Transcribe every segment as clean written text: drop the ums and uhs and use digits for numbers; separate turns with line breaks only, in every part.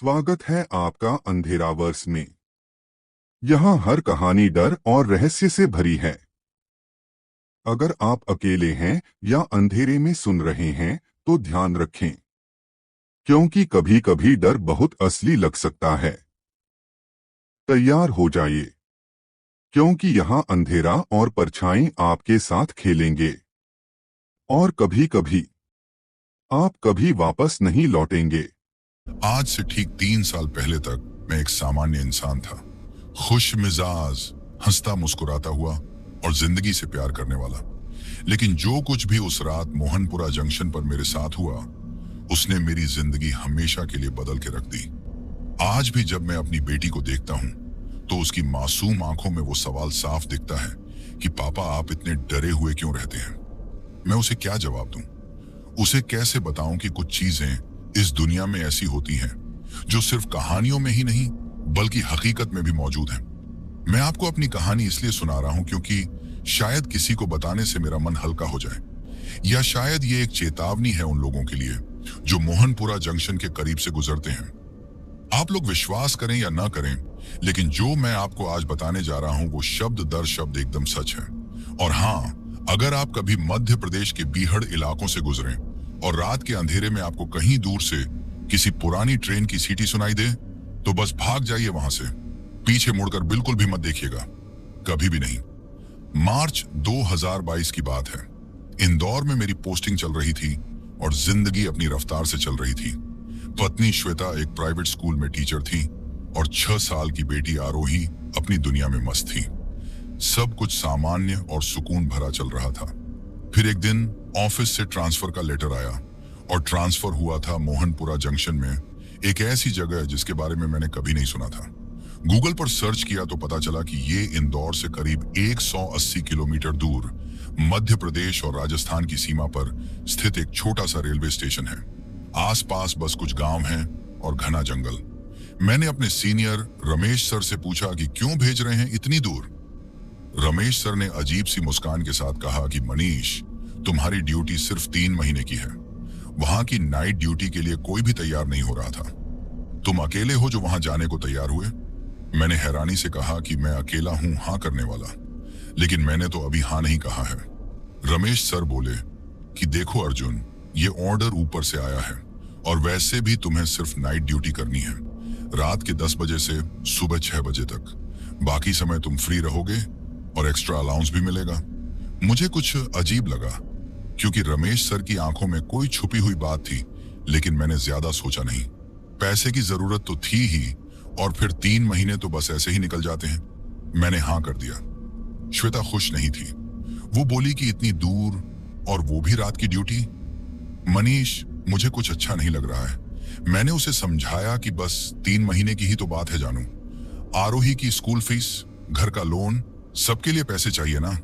स्वागत है आपका अंधेरावर्स में। यहाँ हर कहानी डर और रहस्य से भरी है। अगर आप अकेले हैं या अंधेरे में सुन रहे हैं तो ध्यान रखें, क्योंकि कभी कभी डर बहुत असली लग सकता है। तैयार हो जाइए, क्योंकि यहाँ अंधेरा और परछाई आपके साथ खेलेंगे और कभी कभी आप कभी वापस नहीं लौटेंगे।
आज से ठीक 3 साल पहले तक मैं एक सामान्य इंसान था, खुश मिजाज, हंसता मुस्कुराता हुआ और जिंदगी से प्यार करने वाला। लेकिन जो कुछ भी उस रात मोहनपुरा जंक्शन पर मेरे साथ हुआ, उसने मेरी जिंदगी हमेशा के लिए बदल के रख दी। आज भी जब मैं अपनी बेटी को देखता हूँ तो उसकी मासूम आंखों में वो सवाल साफ दिखता है कि पापा आप इतने डरे हुए क्यों रहते हैं। मैं उसे क्या जवाब दूं? उसे कैसे बताऊं कि कुछ चीजें इस दुनिया में ऐसी होती हैं जो सिर्फ कहानियों में ही नहीं बल्कि हकीकत में भी मौजूद हैं। मैं आपको अपनी कहानी इसलिए सुना रहा हूं क्योंकि शायद किसी को बताने से मेरा मन हल्का हो जाए, या शायद ये एक चेतावनी है उन लोगों के लिए जो मोहनपुरा जंक्शन के करीब से गुजरते हैं। आप लोग विश्वास करें या ना करें, लेकिन जो मैं आपको आज बताने जा रहा हूं वो शब्द दर शब्द एकदम सच है। और हाँ, अगर आप कभी मध्य प्रदेश के बीहड़ इलाकों से गुजरें और रात के अंधेरे में आपको कहीं दूर से किसी पुरानी ट्रेन की सीटी सुनाई दे, तो बस भाग जाइए वहां से। पीछे मुड़कर बिल्कुल भी मत देखिएगा, कभी भी नहीं। मार्च 2022 की बात है। इंदौर में मेरी पोस्टिंग चल रही थी और जिंदगी अपनी रफ्तार से चल रही थी। पत्नी श्वेता एक प्राइवेट स्कूल में टीचर थी और 6 साल की बेटी आरोही अपनी दुनिया में मस्त थी। सब कुछ सामान्य और सुकून भरा चल रहा था। फिर एक दिन ऑफिस से ट्रांसफर का लेटर आया और ट्रांसफर हुआ था मोहनपुरा जंक्शन में, एक ऐसी जगह जिसके बारे में मैंने कभी नहीं सुना था। गूगल पर सर्च किया तो पता चला कि ये इंदौर से करीब 180 किलोमीटर दूर मध्य प्रदेश और राजस्थान की सीमा पर स्थित एक छोटा सा रेलवे स्टेशन है। आसपास बस कुछ गांव हैं और घना जंगल। मैंने अपने सीनियर रमेश सर से पूछा कि क्यों भेज रहे हैं इतनी दूर। रमेश सर ने अजीब सी मुस्कान के साथ कहा कि मनीष, तुम्हारी ड्यूटी सिर्फ 3 महीने की है। वहां की नाइट ड्यूटी के लिए कोई भी तैयार नहीं हो रहा था। तुम अकेले हो जो वहां जाने को तैयार हुए? मैंने हैरानी से कहा कि मैं अकेला हूं हाँ करने वाला, लेकिन मैंने तो अभी हाँ नहीं कहा है। रमेश सर बोले कि देखो अर्जुन, ये ऑर्डर ऊपर से आया है और वैसे भी तुम्हें सिर्फ नाइट ड्यूटी करनी है, रात के 10 बजे से सुबह 6 बजे तक। बाकी समय तुम फ्री रहोगे और एक्स्ट्रा अलाउंस भी मिलेगा। मुझे कुछ अजीब लगा क्योंकि रमेश सर की आंखों में कोई छुपी हुई बात थी, लेकिन मैंने ज्यादा सोचा नहीं। पैसे की जरूरत तो थी ही, और फिर 3 महीने तो बस ऐसे ही निकल जाते हैं। मैंने हाँ कर दिया। श्वेता खुश नहीं थी। वो बोली कि इतनी दूर और वो भी रात की ड्यूटी। मनीष, मुझे कुछ अच्छा नहीं लग रहा है। मैंने उसे समझाया कि बस 3 महीने की ही तो बात है जानू। आरोही की स्कूल फीस, घर का लोन, सबके लिए पैसे चाहिए ना।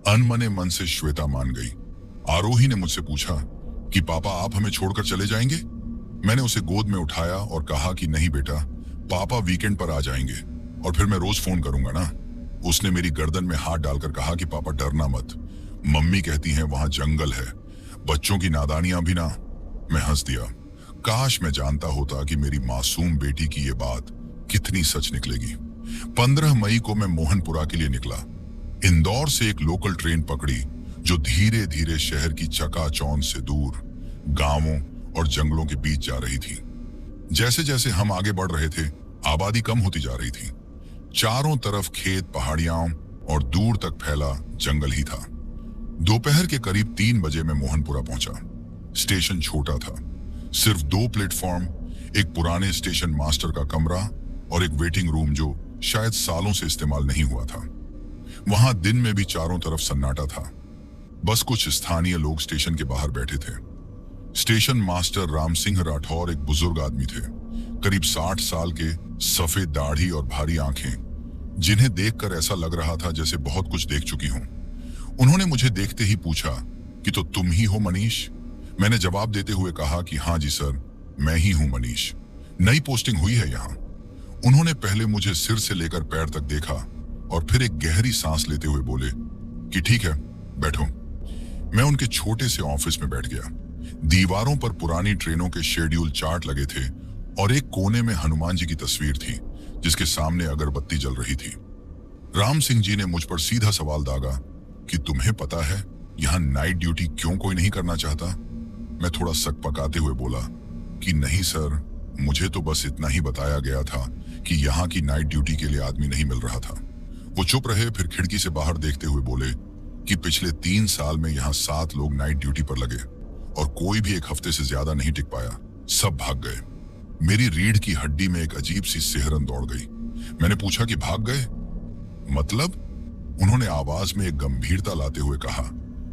अनमने मन से श्वेता मान गई। आरोही ने मुझसे पूछा कि पापा आप हमें छोड़कर चले जाएंगे? मैंने उसे गोद में उठाया और कहा कि नहीं बेटा, पापा वीकेंड पर आ जाएंगे और फिर मैं रोज फोन करूंगा ना। उसने मेरी गर्दन में हाथ डालकर कहा कि पापा डरना मत, मम्मी कहती हैं वहां जंगल है, बच्चों की नादानियां भी ना। मैं हंस दिया। काश मैं जानता होता कि मेरी मासूम बेटी की ये बात कितनी सच निकलेगी। 15 मई को मैं मोहनपुरा के लिए निकला। इंदौर से एक लोकल ट्रेन पकड़ी जो धीरे धीरे शहर की चकाचौंध से दूर गांवों और जंगलों के बीच जा रही थी। जैसे जैसे हम आगे बढ़ रहे थे, आबादी कम होती जा रही थी। चारों तरफ खेत, पहाड़ियां और दूर तक फैला जंगल ही था। दोपहर के करीब 3 बजे मैं मोहनपुरा पहुंचा। स्टेशन छोटा था, सिर्फ 2 प्लेटफॉर्म, एक पुराने स्टेशन मास्टर का कमरा और एक वेटिंग रूम जो शायद सालों से इस्तेमाल नहीं हुआ था। वहां दिन में भी चारों तरफ सन्नाटा था। बस कुछ स्थानीय लोग स्टेशन के बाहर बैठे थे। स्टेशन मास्टर राम सिंह राठौर एक बुजुर्ग आदमी थे, करीब 60 साल के, सफेद दाढ़ी और भारी आंखें, जिन्हें देखकर ऐसा लग रहा था जैसे बहुत कुछ देख चुकी हूं। उन्होंने मुझे देखते ही पूछा कि तो तुम ही हो मनीष? मैंने जवाब देते हुए कहा कि हाँ जी सर, मैं ही हूं मनीष। नई पोस्टिंग हुई है यहाँ। उन्होंने पहले मुझे सिर से लेकर पैर तक देखा और फिर एक गहरी सांस लेते हुए बोले कि ठीक है बैठो। मैं उनके छोटे से ऑफिस में बैठ गया। दीवारों पर पुरानी ट्रेनों के शेड्यूल चार्ट लगे थे और एक कोने में हनुमान जी की तस्वीर थी जिसके सामने अगरबत्ती जल रही थी। राम सिंह जी ने मुझ पर सीधा सवाल दागा कि तुम्हें पता है यहां नाइट ड्यूटी क्यों कोई नहीं करना चाहता? मैं थोड़ा सक पकाते हुए बोला कि नहीं सर, मुझे तो बस इतना ही बताया गया था कि यहाँ की नाइट ड्यूटी के लिए आदमी नहीं मिल रहा था। वो चुप रहे, फिर खिड़की से बाहर देखते हुए बोले कि पिछले 3 साल में यहाँ 7 लोग नाइट ड्यूटी पर लगे और कोई भी 1 हफ्ते से ज्यादा नहीं टिक पाया, सब भाग गए। मेरी रीढ़ की हड्डी में एक अजीब सी सिहरन दौड़ गई। मैंने पूछा कि भाग गए मतलब? उन्होंने आवाज में एक गंभीरता लाते हुए कहा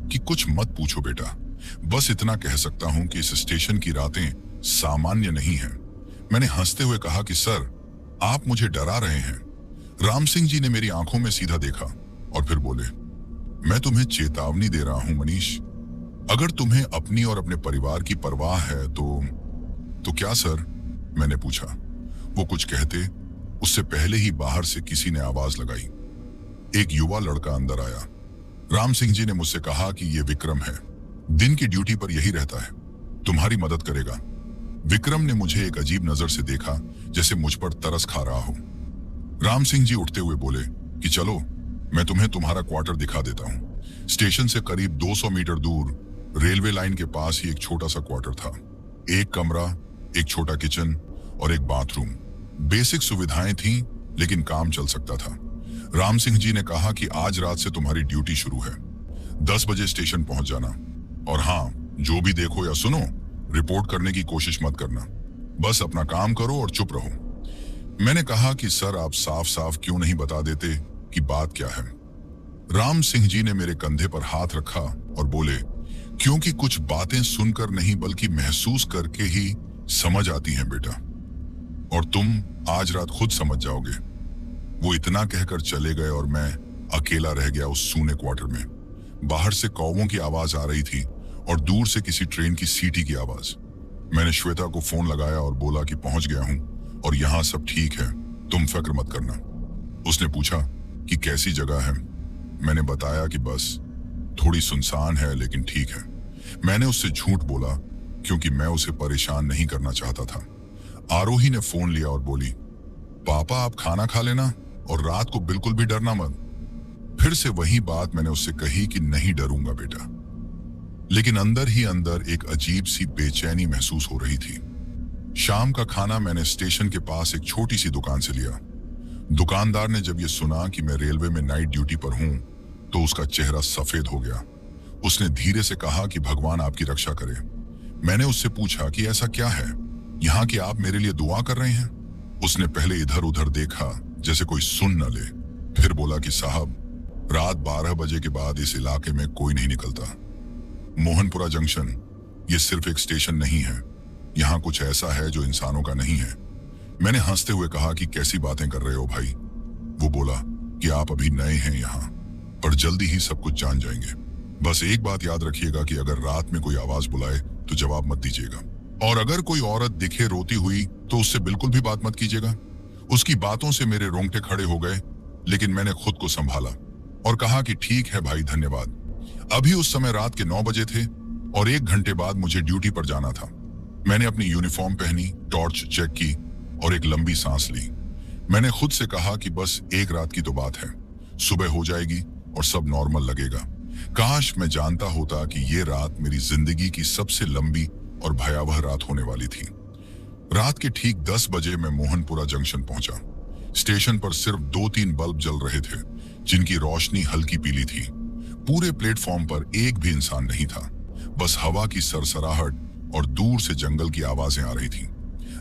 कि कुछ मत पूछो बेटा, बस इतना कह सकता हूं कि इस स्टेशन की रातें सामान्य नहीं हैं। मैंने हंसते हुए कहा कि सर, आप मुझे डरा रहे हैं। राम सिंह जी ने मेरी आंखों में सीधा देखा और फिर बोले, मैं तुम्हें चेतावनी दे रहा हूं मनीष, अगर तुम्हें अपनी और अपने परिवार की परवाह है तो क्या सर? मैंने पूछा। वो कुछ कहते उससे पहले ही बाहर से किसी ने आवाज लगाई। एक युवा लड़का अंदर आया। राम सिंह जी ने मुझसे कहा कि ये विक्रम है, दिन की ड्यूटी पर यही रहता है, तुम्हारी मदद करेगा। विक्रम ने मुझे एक अजीब नजर से देखा, जैसे मुझ पर तरस खा रहा हो। राम सिंह जी उठते हुए बोले कि चलो, मैं तुम्हें तुम्हारा क्वार्टर दिखा देता हूं। स्टेशन से करीब 200 मीटर दूर रेलवे लाइन के पास ही एक छोटा सा क्वार्टर था। एक कमरा, एक छोटा किचन और एक बाथरूम। बेसिक सुविधाएं थीं, लेकिन काम चल सकता था। राम सिंह जी ने कहा कि आज रात से तुम्हारी ड्यूटी शुरू है, 10 बजे स्टेशन पहुंच जाना, और हाँ, जो भी देखो या सुनो रिपोर्ट करने की कोशिश मत करना, बस अपना काम करो और चुप रहो। मैंने कहा कि सर, आप साफ साफ क्यों नहीं बता देते कि बात क्या है? राम सिंह जी ने मेरे कंधे पर हाथ रखा और बोले, क्योंकि कुछ बातें सुनकर नहीं बल्कि महसूस करके ही समझ आती हैं बेटा, और तुम आज रात खुद समझ जाओगे। वो इतना कहकर चले गए और मैं अकेला रह गया उस सूने क्वार्टर में। बाहर से कौवों की आवाज आ रही थी और दूर से किसी ट्रेन की सीटी की आवाज। मैंने श्वेता को फोन लगाया और बोला कि पहुंच गया हूं और यहां सब ठीक है, तुम फिक्र मत करना। उसने पूछा कि कैसी जगह है। मैंने बताया कि बस थोड़ी सुनसान है लेकिन ठीक है। मैंने उससे झूठ बोला क्योंकि मैं उसे परेशान नहीं करना चाहता था। आरोही ने फोन लिया और बोली, पापा आप खाना खा लेना और रात को बिल्कुल भी डरना मत। फिर से वही बात मैंने उससे कही कि नहीं डरूंगा बेटा, लेकिन अंदर ही अंदर एक अजीब सी बेचैनी महसूस हो रही थी। शाम का खाना मैंने स्टेशन के पास एक छोटी सी दुकान से लिया। दुकानदार ने जब ये सुना कि मैं रेलवे में नाइट ड्यूटी पर हूं तो उसका चेहरा सफेद हो गया। उसने धीरे से कहा कि भगवान आपकी रक्षा करे। मैंने उससे पूछा कि ऐसा क्या है यहाँ कि आप मेरे लिए दुआ कर रहे हैं? उसने पहले इधर उधर देखा जैसे कोई सुन न ले, फिर बोला कि साहब, रात 12 बजे के बाद इस इलाके में कोई नहीं निकलता। मोहनपुरा जंक्शन ये सिर्फ एक स्टेशन नहीं है, यहाँ कुछ ऐसा है जो इंसानों का नहीं है। मैंने हंसते हुए कहा कि कैसी बातें कर रहे हो भाई? वो बोला कि आप अभी नए हैं यहाँ, पर जल्दी ही सब कुछ जान जाएंगे। बस एक बात याद रखिएगा कि अगर रात में कोई आवाज बुलाए तो जवाब मत दीजिएगा, और अगर कोई औरत दिखे रोती हुई तो उससे बिल्कुल भी बात मत कीजिएगा। उसकी बातों से मेरे रोंगटे खड़े हो गए, लेकिन मैंने खुद को संभाला और कहा कि ठीक है भाई, धन्यवाद। अभी उस समय रात के 9 बजे थे और 1 घंटे बाद मुझे ड्यूटी पर जाना था। मैंने अपनी यूनिफॉर्म पहनी, टॉर्च चेक की और एक लंबी सांस ली। मैंने खुद से कहा कि बस एक रात की तो बात है, सुबह हो जाएगी और सब नॉर्मल लगेगा। काश मैं जानता होता कि ये रात मेरी जिंदगी की सबसे लंबी और भयावह रात होने वाली थी। रात के ठीक 10 बजे मैं मोहनपुरा जंक्शन पहुंचा। स्टेशन पर सिर्फ 2-3 बल्ब जल रहे थे, जिनकी रोशनी हल्की पीली थी। पूरे प्लेटफॉर्म पर एक भी इंसान नहीं था, बस हवा की सरसराहट और दूर से जंगल की आवाजें आ रही थीं।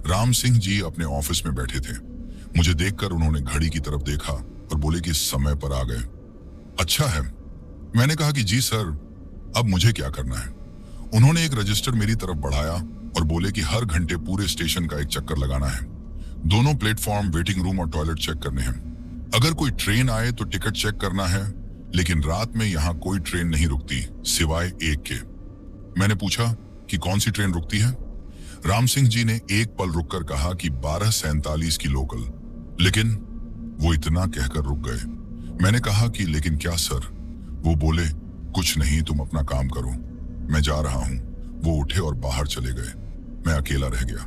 राम सिंह जी अपने ऑफिस में बैठे थे। मुझे देखकर उन्होंने घड़ी की तरफ देखा और बोले कि समय पर आ गए। अच्छा है। मैंने कहा कि जी सर, अब मुझे क्या करना है? उन्होंने एक रजिस्टर मेरी तरफ बढ़ाया और बोले कि हर घंटे पूरे स्टेशन का एक चक्कर लगाना है। दोनों प्लेटफॉर्म, वेटिंग रूम और टॉयलेट चेक करने हैं। अगर कोई ट्रेन आए तो टिकट चेक करना है, लेकिन रात में यहाँ कोई ट्रेन नहीं रुकती सिवाय एक के। मैंने पूछा कि कौन सी ट्रेन रुकती है? राम सिंह जी ने एक पल रुककर कहा कि 12:47 की लोकल, लेकिन वो इतना कहकर रुक गए। मैंने कहा कि लेकिन क्या सर? वो बोले, कुछ नहीं, तुम अपना काम करो, मैं जा रहा हूं। वो उठे और बाहर चले गए। मैं अकेला रह गया।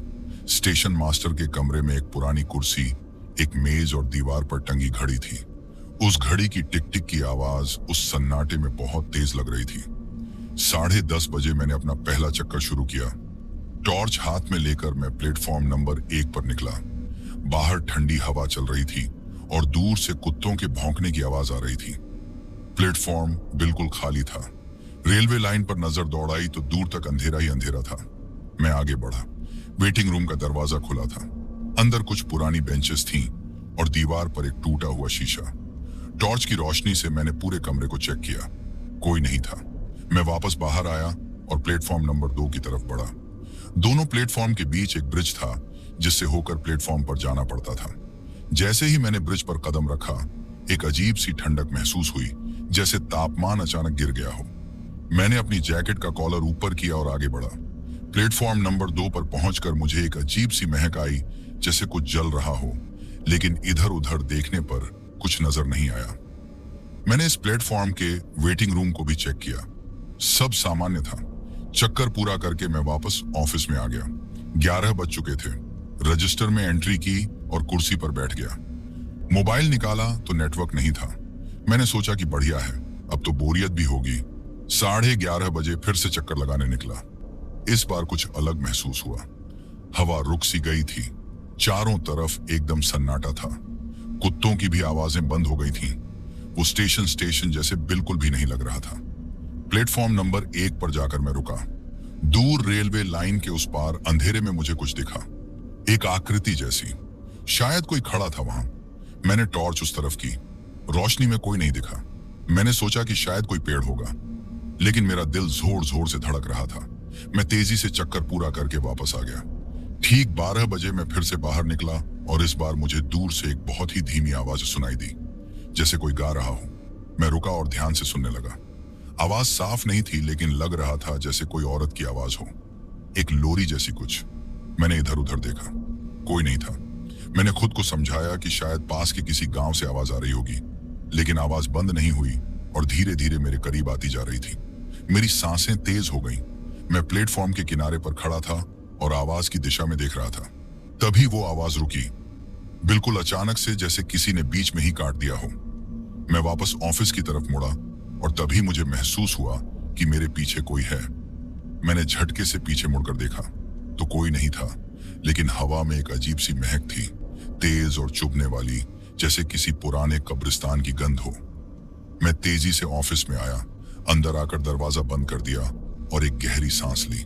स्टेशन मास्टर के कमरे में एक पुरानी कुर्सी, एक मेज और दीवार पर टंगी घड़ी थी। उस घड़ी की टिक टिक की आवाज उस सन्नाटे में बहुत तेज लग रही थी। 10:30 बजे मैंने अपना पहला चक्कर शुरू किया। टॉर्च हाथ में लेकर मैं प्लेटफॉर्म नंबर 1 पर निकला। बाहर ठंडी हवा चल रही थी और दूर से कुत्तों के भौंकने की आवाज आ रही थी। प्लेटफॉर्म बिल्कुल खाली था। रेलवे लाइन पर नजर दौड़ाई तो दूर तक अंधेरा ही अंधेरा था। मैं आगे बढ़ा। वेटिंग रूम का दरवाजा खुला था। अंदर कुछ पुरानी बेंचेस थीं और दीवार पर एक टूटा हुआ शीशा। टॉर्च की रोशनी से मैंने पूरे कमरे को चेक किया। कोई नहीं था। मैं वापस बाहर आया और प्लेटफॉर्म नंबर 2 की तरफ बढ़ा। दोनों प्लेटफॉर्म के बीच एक ब्रिज था जिससे होकर प्लेटफॉर्म पर जाना पड़ता था। जैसे ही मैंने ब्रिज पर कदम रखा, एक अजीब सी ठंडक महसूस हुई, जैसे तापमान अचानक गिर गया हो। मैंने अपनी जैकेट का कॉलर ऊपर किया और आगे बढ़ा। प्लेटफॉर्म नंबर 2 पर पहुंचकर मुझे एक अजीब सी महक आई, जैसे कुछ जल रहा हो, लेकिन इधर उधर देखने पर कुछ नजर नहीं आया। मैंने इस प्लेटफॉर्म के वेटिंग रूम को भी चेक किया। सब सामान्य था। चक्कर पूरा करके मैं वापस ऑफिस में आ गया। 11 बज चुके थे। रजिस्टर में एंट्री की और कुर्सी पर बैठ गया। मोबाइल निकाला तो नेटवर्क नहीं था। मैंने सोचा कि बढ़िया है, अब तो बोरियत भी होगी। 11:30 बजे फिर से चक्कर लगाने निकला। इस बार कुछ अलग महसूस हुआ। हवा रुक सी गई थी। चारों तरफ एकदम सन्नाटा था। कुत्तों की भी आवाजें बंद हो गई थीं। वो स्टेशन जैसे बिल्कुल भी नहीं लग रहा था। प्लेटफॉर्म नंबर 1 पर जाकर मैं रुका। दूर रेलवे लाइन के उस पार अंधेरे में मुझे कुछ दिखा, एक आकृति जैसी। शायद कोई खड़ा था वहां। मैंने टॉर्च उस तरफ की। रोशनी में कोई नहीं दिखा। मैंने सोचा कि शायद कोई पेड़ होगा, लेकिन मेरा दिल जोर जोर से धड़क रहा था। मैं तेजी से चक्कर पूरा करके वापस आ गया। ठीक 12 बजे मैं फिर से बाहर निकला और इस बार मुझे दूर से एक बहुत ही धीमी आवाज सुनाई दी, जैसे कोई गा रहा हो। मैं रुका और ध्यान से सुनने लगा। आवाज साफ नहीं थी, लेकिन लग रहा था जैसे कोई औरत की आवाज हो, एक लोरी जैसी कुछ। मैंने इधर उधर देखा, कोई नहीं था। मैंने खुद को समझाया कि शायद पास के किसी गांव से आवाज आ रही होगी, लेकिन आवाज बंद नहीं हुई और धीरे धीरे मेरे करीब आती जा रही थी। मेरी सांसें तेज हो गईं। मैं प्लेटफॉर्म के किनारे पर खड़ा था और आवाज की दिशा में देख रहा था। तभी वो आवाज रुकी, बिल्कुल अचानक से, जैसे किसी ने बीच में ही काट दिया हो। मैं वापस ऑफिस की तरफ मुड़ा और तभी मुझे महसूस हुआ कि मेरे पीछे कोई है। मैंने झटके से पीछे मुड़कर देखा तो कोई नहीं था, लेकिन हवा में एक अजीब सी महक थी, तेज और चुभने वाली, जैसे किसी पुराने कब्रिस्तान की गंध हो। मैं तेजी से ऑफिस में आया, अंदर आकर दरवाजा बंद कर दिया और एक गहरी सांस ली।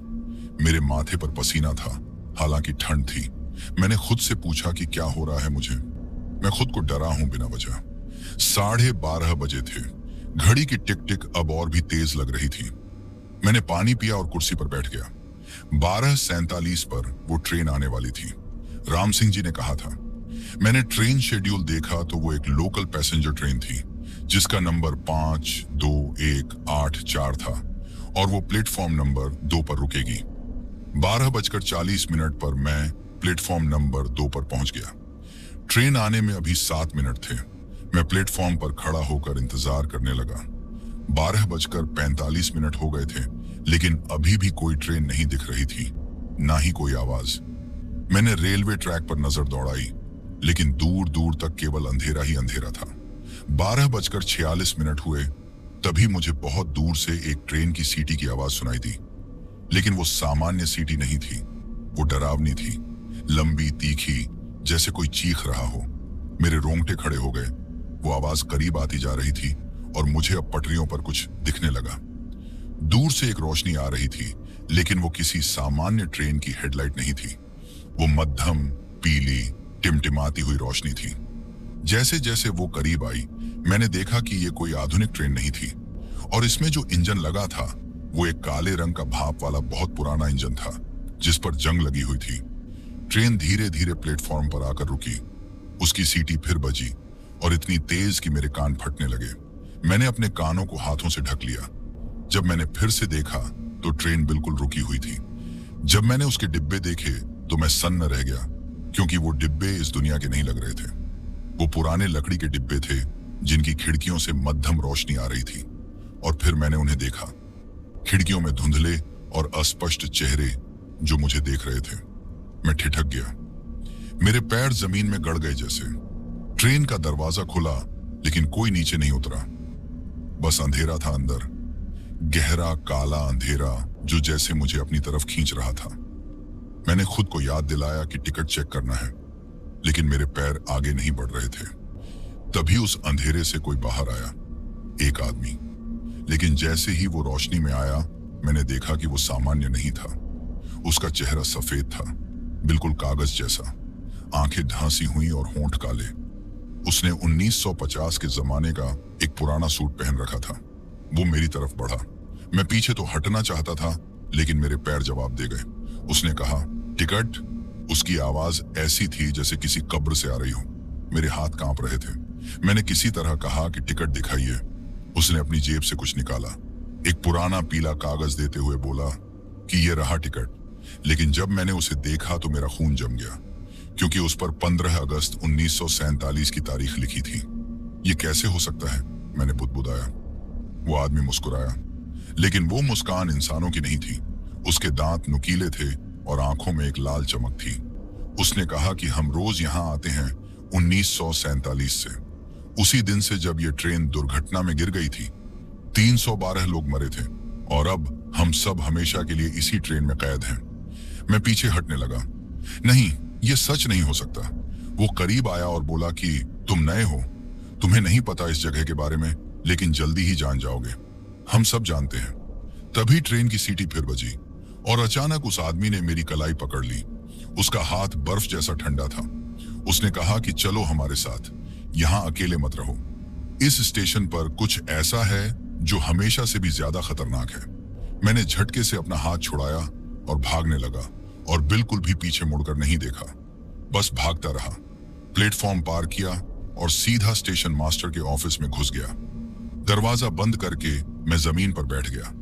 मेरे माथे पर पसीना था, हालांकि ठंड थी। मैंने खुद से पूछा कि क्या हो रहा है मुझे। मैं खुद को डरा हूं बिना वजह। 12:30 बजे थे। घड़ी की टिक टिक अब और भी तेज लग रही थी। मैंने पानी पिया और कुर्सी पर बैठ गया। 12:47 पर वो ट्रेन आने वाली थी। राम सिंह जी ने कहा था। मैंने ट्रेन शेड्यूल देखा तो वो एक लोकल पैसेंजर ट्रेन थी, जिसका नंबर 52184 था और वो प्लेटफॉर्म नंबर 2 पर रुकेगी। 12:40 पर मैं प्लेटफॉर्म नंबर 2 पर पहुंच गया। ट्रेन आने में अभी 7 मिनट थे। मैं प्लेटफॉर्म पर खड़ा होकर इंतजार करने लगा। 12:45 हो गए थे, लेकिन अभी भी कोई ट्रेन नहीं दिख रही थी, ना ही कोई आवाज। मैंने रेलवे ट्रैक पर नजर दौड़ाई, लेकिन दूर दूर तक केवल अंधेरा ही अंधेरा था। 12:46 हुए, तभी मुझे बहुत दूर से एक ट्रेन की सीटी की आवाज सुनाई दी, लेकिन वो सामान्य सीटी नहीं थी। वो डरावनी थी, लंबी, तीखी, जैसे कोई चीख रहा हो। मेरे रोंगटे खड़े हो गए। वो आवाज करीब आती जा रही थी और मुझे अब पटरियों पर कुछ दिखने लगा। दूर से एक रोशनी आ रही थी, लेकिन वो किसी सामान्य ट्रेन की हेडलाइट नहीं थी। वो मध्यम, पीली, टिमटिमाती हुई रोशनी थी। जैसे जैसे वो करीब आई, मैंने देखा कि ये कोई आधुनिक ट्रेन नहीं थी और इसमें जो इंजन लगा था वो एक काले रंग का भाप वाला बहुत पुराना इंजन था, जिस पर जंग लगी हुई थी। ट्रेन धीरे धीरे प्लेटफॉर्म पर आकर रुकी। उसकी सीटी फिर बजी और इतनी तेज कि मेरे कान फटने लगे। मैंने अपने कानों को हाथों से ढक लिया। जब मैंने फिर से देखा तो ट्रेन बिल्कुल रुकी हुई थी। जब मैंने उसके डिब्बे देखे तो मैं सन्न रह गया, क्योंकि वो डिब्बे इस दुनिया के नहीं लग रहे थे। वो पुराने लकड़ी के डिब्बे थे, जिनकी खिड़कियों से मध्यम रोशनी आ रही थी। और फिर मैंने उन्हें देखा, खिड़कियों में धुंधले और अस्पष्ट चेहरे जो मुझे देख रहे थे। मैं ठिठक गया। मेरे पैर जमीन में गड़ गए जैसे। ट्रेन का दरवाजा खुला, लेकिन कोई नीचे नहीं उतरा। बस अंधेरा था अंदर, गहरा काला अंधेरा जो जैसे मुझे अपनी तरफ खींच रहा था। मैंने खुद को याद दिलाया कि टिकट चेक करना है, लेकिन मेरे पैर आगे नहीं बढ़ रहे थे। तभी उस अंधेरे से कोई बाहर आया, एक आदमी। लेकिन जैसे ही वो रोशनी में आया, मैंने देखा कि वो सामान्य नहीं था। उसका चेहरा सफेद था, बिल्कुल कागज जैसा, आंखें ढांसी हुई और होंठ काले। उसने 1950 के जमाने का एक पुराना सूट पहन रखा था। वो मेरी तरफ बढ़ा। मैं पीछे तो हटना चाहता था, लेकिन मेरे पैर जवाब दे गए। उसने कहा, टिकट? उसकी आवाज ऐसी थी जैसे किसी कब्र से आ रही हो। मेरे हाथ कांप रहे थे। मैंने किसी तरह कहा कि टिकट दिखाइए। उसने अपनी जेब से कुछ निकाला, एक पुराना पीला कागज देते हुए बोला कि ये रहा टिकट। लेकिन जब मैंने उसे देखा तो मेरा खून जम गया, क्योंकि उस पर 15 अगस्त 1947 की तारीख लिखी थी। ये कैसे हो सकता है? मैंने बुदबुदाया। वो आदमी मुस्कुराया, लेकिन वो मुस्कान इंसानों की नहीं थी। उसके दांत नुकीले थे और आंखों में एक लाल चमक थी। उसने कहा कि हम रोज यहां आते हैं 1947 से, उसी दिन से जब ये ट्रेन दुर्घटना में गिर गई थी। 312 लोग मरे थे और अब हम सब हमेशा के लिए इसी ट्रेन में कैद हैं। मैं पीछे हटने लगा। नहीं, ये सच नहीं हो सकता। वो करीब आया और बोला कि तुम नए हो, तुम्हें नहीं पता इस जगह के बारे में, लेकिन जल्दी ही जान जाओगे। हम सब जानते हैं। तभी ट्रेन की सीटी फिर बजी और अचानक उस आदमी ने मेरी कलाई पकड़ ली। उसका हाथ बर्फ जैसा ठंडा था। उसने कहा कि चलो हमारे साथ, यहां अकेले मत रहो। इस स्टेशन पर कुछ ऐसा है जो हमेशा से भी ज्यादा खतरनाक है। मैंने झटके से अपना हाथ छुड़ाया और भागने लगा, और बिल्कुल भी पीछे मुड़कर नहीं देखा। बस भागता रहा। प्लेटफॉर्म पार किया और सीधा स्टेशन मास्टर के ऑफिस में घुस गया। दरवाजा बंद करके मैं जमीन पर बैठ गया।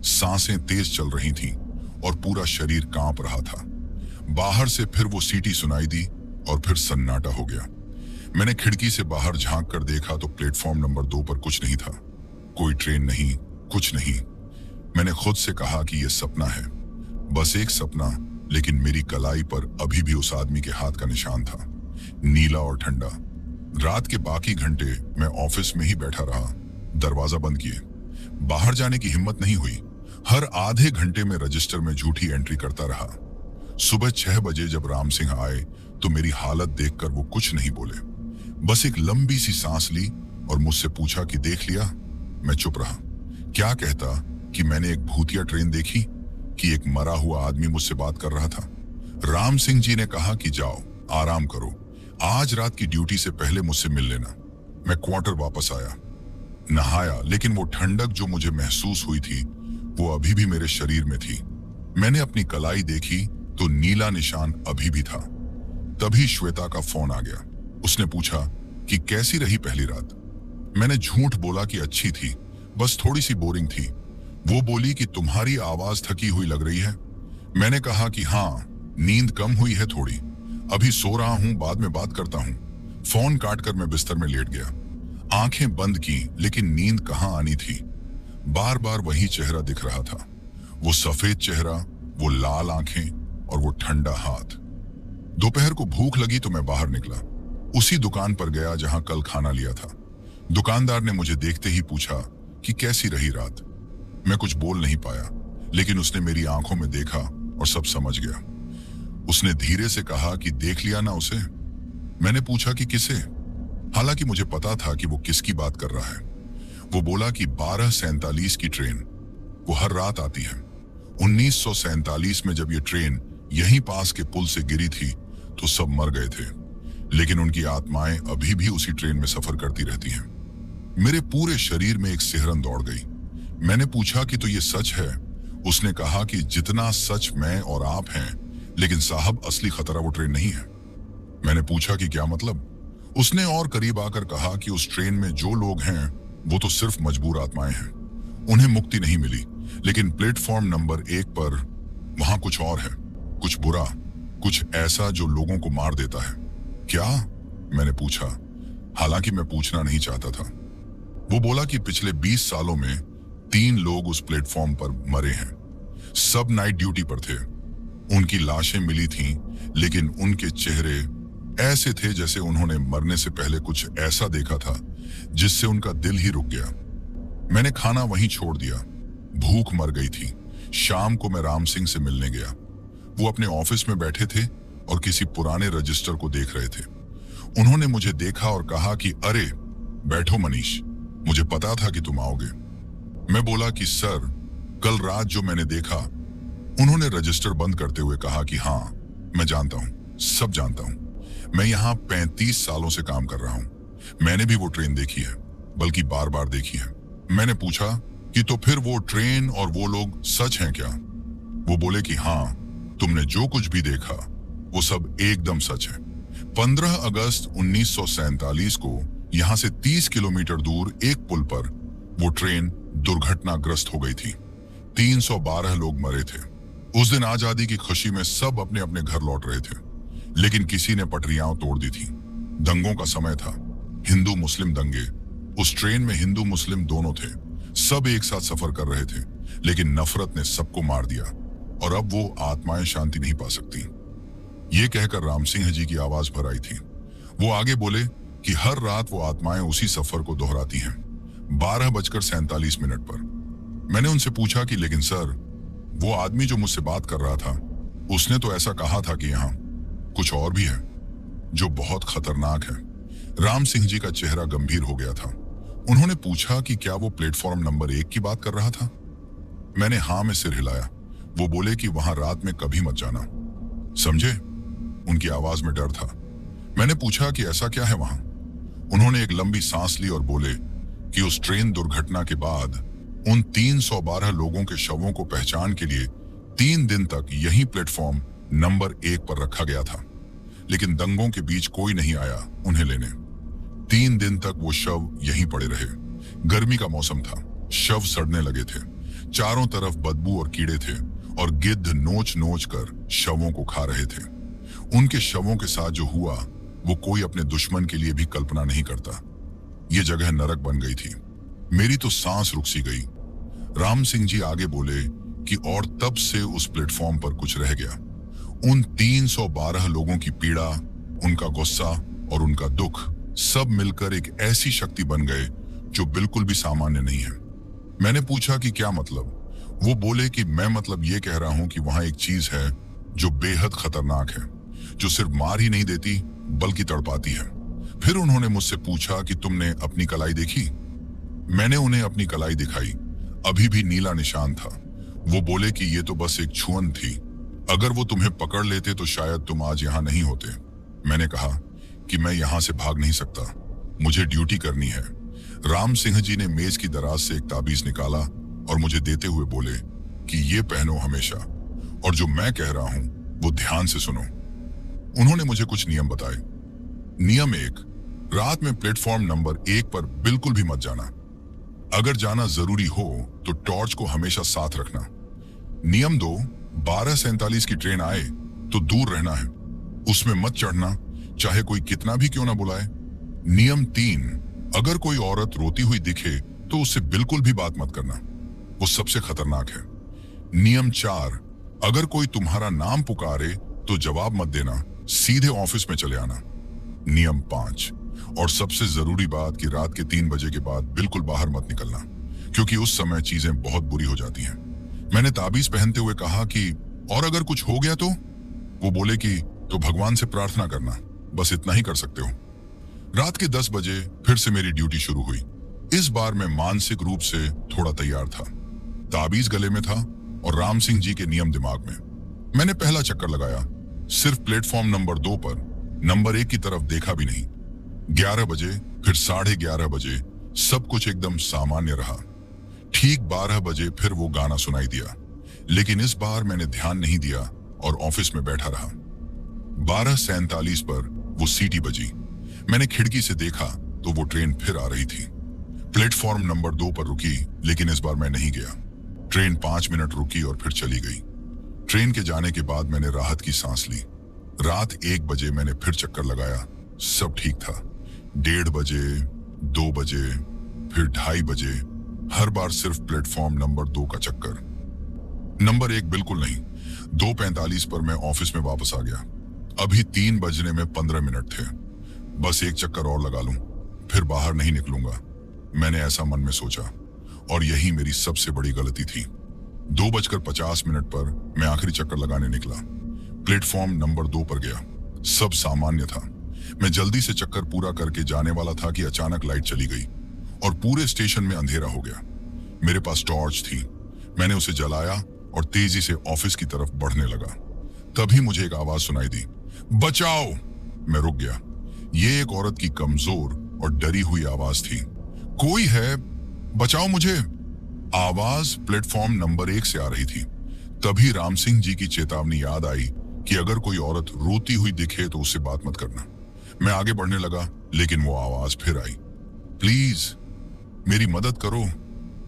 सांसें तेज चल रही थीं और पूरा शरीर कांप रहा था। बाहर से फिर वो सीटी सुनाई दी और फिर सन्नाटा हो गया। मैंने खिड़की से बाहर झांक कर देखा तो प्लेटफॉर्म नंबर 2 पर कुछ नहीं था। कोई ट्रेन नहीं, कुछ नहीं। मैंने खुद से कहा कि यह सपना है, बस एक सपना। लेकिन मेरी कलाई पर अभी भी उस आदमी के हाथ का निशान था, नीला और ठंडा। रात के बाकी घंटे मैं ऑफिस में ही बैठा रहा, दरवाजा बंद किए। बाहर जाने की हिम्मत नहीं हुई। हर आधे घंटे में रजिस्टर में झूठी एंट्री करता रहा। सुबह 6 बजे जब राम सिंह आए तो मेरी हालत देखकर वो कुछ नहीं बोले, बस एक लंबी सी सांस ली और मुझसे पूछा कि देख लिया? मैं चुप रहा। क्या कहता कि मैंने एक भूतिया ट्रेन देखी, कि एक मरा हुआ आदमी मुझसे बात कर रहा था। राम सिंह जी ने कहा कि जाओ आराम करो, आज रात की ड्यूटी से पहले मुझसे मिल लेना। मैं क्वार्टर वापस आया, नहाया, लेकिन वो ठंडक जो मुझे महसूस हुई थी वो अभी भी मेरे शरीर में थी। मैंने अपनी कलाई देखी तो नीला निशान अभी भी था। तभी श्वेता का फोन आ गया। उसने पूछा कि कैसी रही पहली रात। मैंने झूठ बोला कि अच्छी थी, बस थोड़ी सी बोरिंग थी। वो बोली कि तुम्हारी आवाज थकी हुई लग रही है। मैंने कहा कि हाँ, नींद कम हुई है थोड़ी, अभी सो रहा हूं, बाद में बात करता हूं। फोन काटकर मैं बिस्तर में लेट गया। आंखें बंद की, लेकिन नींद कहां आनी थी। बार बार वही चेहरा दिख रहा था, वो सफेद चेहरा, वो लाल आंखें और वो ठंडा हाथ। दोपहर को भूख लगी तो मैं बाहर निकला। उसी दुकान पर गया जहां कल खाना लिया था। दुकानदार ने मुझे देखते ही पूछा कि कैसी रही रात। मैं कुछ बोल नहीं पाया, लेकिन उसने मेरी आंखों में देखा और सब समझ गया। उसने धीरे से कहा कि देख लिया ना उसे। मैंने पूछा कि किसे, हालांकि मुझे पता था कि वो किसकी बात कर रहा है। वो बोला कि 12:47 की ट्रेन, वो हर रात आती है। 1947 में जब ये ट्रेन यहीं पास के पुल से गिरी थी तो सब मर गए थे, लेकिन उनकी आत्माएं अभी भी उसी ट्रेन में सफर करती रहती हैं। मेरे पूरे शरीर में एक सिहरन दौड़ गई। मैंने पूछा कि तो ये सच है? उसने कहा कि जितना सच मैं और आप हैं, लेकिन साहब असली खतरा वो ट्रेन नहीं है। मैंने पूछा कि क्या मतलब? उसने और करीब आकर कहा कि उस ट्रेन में जो लोग हैं वो तो सिर्फ मजबूर आत्माएं हैं, उन्हें मुक्ति नहीं मिली। लेकिन प्लेटफॉर्म नंबर 1 पर वहां कुछ और है, कुछ बुरा, कुछ ऐसा जो लोगों को मार देता है। क्या? मैंने पूछा, हालांकि मैं पूछना नहीं चाहता था। वो बोला कि पिछले 20 सालों में 3 लोग उस प्लेटफॉर्म पर मरे हैं। सब नाइट ड्यूटी पर थे। उनकी लाशें मिली थीं, लेकिन उनके चेहरे ऐसे थे जैसे उन्होंने मरने से पहले कुछ ऐसा देखा था जिससे उनका दिल ही रुक गया। मैंने खाना वहीं छोड़ दिया। भूख मर गई थी। शाम को मैं राम सिंह से मिलने गया। वो अपने ऑफिस में बैठे थे और किसी पुराने रजिस्टर को देख रहे थे। उन्होंने मुझे देखा और कहा कि अरे बैठो मनीष, मुझे पता था कि तुम आओगे। मैं बोला कि सर, कल रात जो मैंने देखा। उन्होंने रजिस्टर बंद करते हुए कहा कि हाँ, मैं जानता हूं, सब जानता हूं। मैं यहाँ 35 सालों से काम कर रहा हूं। मैंने भी वो ट्रेन देखी है, बल्कि बार बार देखी है। मैंने पूछा कि तो फिर वो ट्रेन और वो लोग सच हैं क्या? वो बोले कि हाँ, तुमने जो कुछ भी देखा वो सब एकदम सच है। 15 अगस्त 1947 को यहाँ से 30 किलोमीटर दूर एक पुल पर वो ट्रेन दुर्घटनाग्रस्त हो गई थी। 312 लोग मरे थे। उस दिन आजादी की खुशी में सब अपने अपने घर लौट रहे थे, लेकिन किसी ने पटरियां तोड़ दी थी। दंगों का समय था, हिंदू मुस्लिम दंगे। उस ट्रेन में हिंदू मुस्लिम दोनों थे। सब एक साथ सफर कर रहे थे, लेकिन नफरत ने सबको मार दिया और अब वो आत्माएं शांति नहीं पा सकती। ये कहकर राम सिंह जी की आवाज भर आई थी। वो आगे बोले कि हर रात वो आत्माएं उसी सफर को दोहराती हैं, 12:47 पर। मैंने उनसे पूछा कि लेकिन सर, वो आदमी जो मुझसे बात कर रहा था, उसने तो ऐसा कहा था कि यहाँ कुछ और भी है जो बहुत खतरनाक है। राम सिंह जी का चेहरा गंभीर हो गया था। उन्होंने पूछा कि क्या वो प्लेटफॉर्म नंबर 1 की बात कर रहा था? मैंने हाँ में सिर हिलाया। वो बोले कि वहां रात में कभी मत जाना, समझे? उनकी आवाज में डर था। मैंने पूछा कि ऐसा क्या है वहां? उन्होंने एक लंबी सांस ली और बोले कि उस ट्रेन दुर्घटना के बाद उन 312 लोगों के शवों को पहचान के लिए 3 दिन तक यही प्लेटफॉर्म नंबर 1 पर रखा गया था, लेकिन दंगों के बीच कोई नहीं आया उन्हें लेने। 3 दिन तक वो शव यहीं पड़े रहे। गर्मी का मौसम था, शव सड़ने लगे थे। चारों तरफ बदबू और कीड़े थे और गिद्ध नोच नोच कर शवों को खा रहे थे। उनके शवों के साथ जो हुआ वो कोई अपने दुश्मन के लिए भी कल्पना नहीं करता। ये जगह नरक बन गई थी। मेरी तो सांस रुक सी गई। राम सिंह जी आगे बोले कि और तब से उस प्लेटफॉर्म पर कुछ रह गया। उन 312 लोगों की पीड़ा, उनका गुस्सा और उनका दुख सब मिलकर एक ऐसी शक्ति बन गए जो बिल्कुल भी सामान्य नहीं है। मैंने पूछा कि क्या मतलब? वो बोले कि मैं मतलब ये कह रहा हूं कि वहां एक चीज है जो बेहद खतरनाक है, जो सिर्फ मार ही नहीं देती बल्कि तड़पाती है। फिर उन्होंने मुझसे पूछा कि तुमने अपनी कलाई देखी? मैंने उन्हें अपनी कलाई दिखाई। अभी भी नीला निशान था। वो बोले कि ये तो बस एक छुअन थी, अगर वो तुम्हें पकड़ लेते तो शायद तुम आज यहाँ नहीं होते। मैंने कहा कि मैं यहाँ से भाग नहीं सकता, मुझे ड्यूटी करनी है। राम सिंह जी ने मेज की दराज से एक ताबीज निकाला और मुझे देते हुए बोले कि ये पहनो हमेशा, और जो मैं कह रहा हूं वो ध्यान से सुनो। उन्होंने मुझे कुछ नियम बताए। नियम 1, रात में प्लेटफॉर्म नंबर 1 पर बिल्कुल भी मत जाना। अगर जाना जरूरी हो तो टॉर्च को हमेशा साथ रखना। नियम 2, 12:47 की ट्रेन आए तो दूर रहना है, उसमें मत चढ़ना, चाहे कोई कितना भी क्यों ना बुलाए। नियम 3, अगर कोई औरत रोती हुई दिखे तो उससे बिल्कुल भी बात मत करना, वो सबसे खतरनाक है। नियम 4, अगर कोई तुम्हारा नाम पुकारे तो जवाब मत देना, सीधे ऑफिस में चले आना। नियम 5, और सबसे जरूरी बात कि रात के 3 बजे के बाद बिल्कुल बाहर मत निकलना, क्योंकि उस समय चीजें बहुत बुरी हो जाती हैं। मैंने ताबीज पहनते हुए कहा कि और अगर कुछ हो गया तो? वो बोले कि तो भगवान से प्रार्थना करना, बस इतना ही कर सकते हो। रात के 10 बजे फिर से मेरी ड्यूटी शुरू हुई। इस बार मैं मानसिक रूप से थोड़ा तैयार था। ताबीज गले में था और राम सिंह जी के नियम दिमाग में। मैंने पहला चक्कर लगाया, सिर्फ प्लेटफॉर्म नंबर 2 पर, नंबर 1 की तरफ देखा भी नहीं। 11 बजे, फिर 11:30 बजे, सब कुछ एकदम सामान्य रहा। ठीक 12 बजे फिर वो गाना सुनाई दिया, लेकिन इस बार मैंने ध्यान नहीं दिया और ऑफिस में बैठा रहा। 12:47 पर वो सीटी बजी। मैंने खिड़की से देखा तो वो ट्रेन फिर आ रही थी। प्लेटफॉर्म नंबर 2 पर रुकी, लेकिन इस बार मैं नहीं गया। ट्रेन 5 मिनट रुकी और फिर चली गई। ट्रेन के जाने के बाद मैंने राहत की सांस ली। रात 1 बजे मैंने फिर चक्कर लगाया, सब ठीक था। 1:30 बजे, 2 बजे, फिर 2:30 बजे, हर बार सिर्फ प्लेटफॉर्म नंबर 2 का चक्कर। नंबर 1 बिल्कुल नहीं। 2:45 पर मैं ऑफिस में वापस आ गया। अभी 3 बजने में 15 मिनट थे। बस एक चक्कर और लगा लूं, फिर बाहर नहीं निकलूंगा, मैंने ऐसा मन में सोचा। और यही मेरी सबसे बड़ी गलती थी। 2:50 पर मैं आखिरी चक्कर लगाने निकला। प्लेटफॉर्म नंबर 2 पर गया। सब सामान्य था। मैं जल्दी से चक्कर पूरा करके जाने वाला था कि अचानक लाइट चली गई और पूरे स्टेशन में अंधेरा हो गया। मेरे पास टॉर्च थी। मैंने उसे जलाया और तेजी से ऑफिस की तरफ बढ़ने लगा। तभी मुझे एक आवाज सुनाई दी, बचाओ। मैं रुक गया। ये एक औरत की कमजोर और डरी हुई आवाज थी। कोई है, बचाओ मुझे। आवाज प्लेटफॉर्म नंबर 1 से आ रही थी। तभी राम सिंह जी की चेतावनी याद आई कि अगर कोई औरत रोती हुई दिखे तो उससे बात मत करना। मैं आगे बढ़ने लगा, लेकिन वो आवाज फिर आई, प्लीज मेरी मदद करो,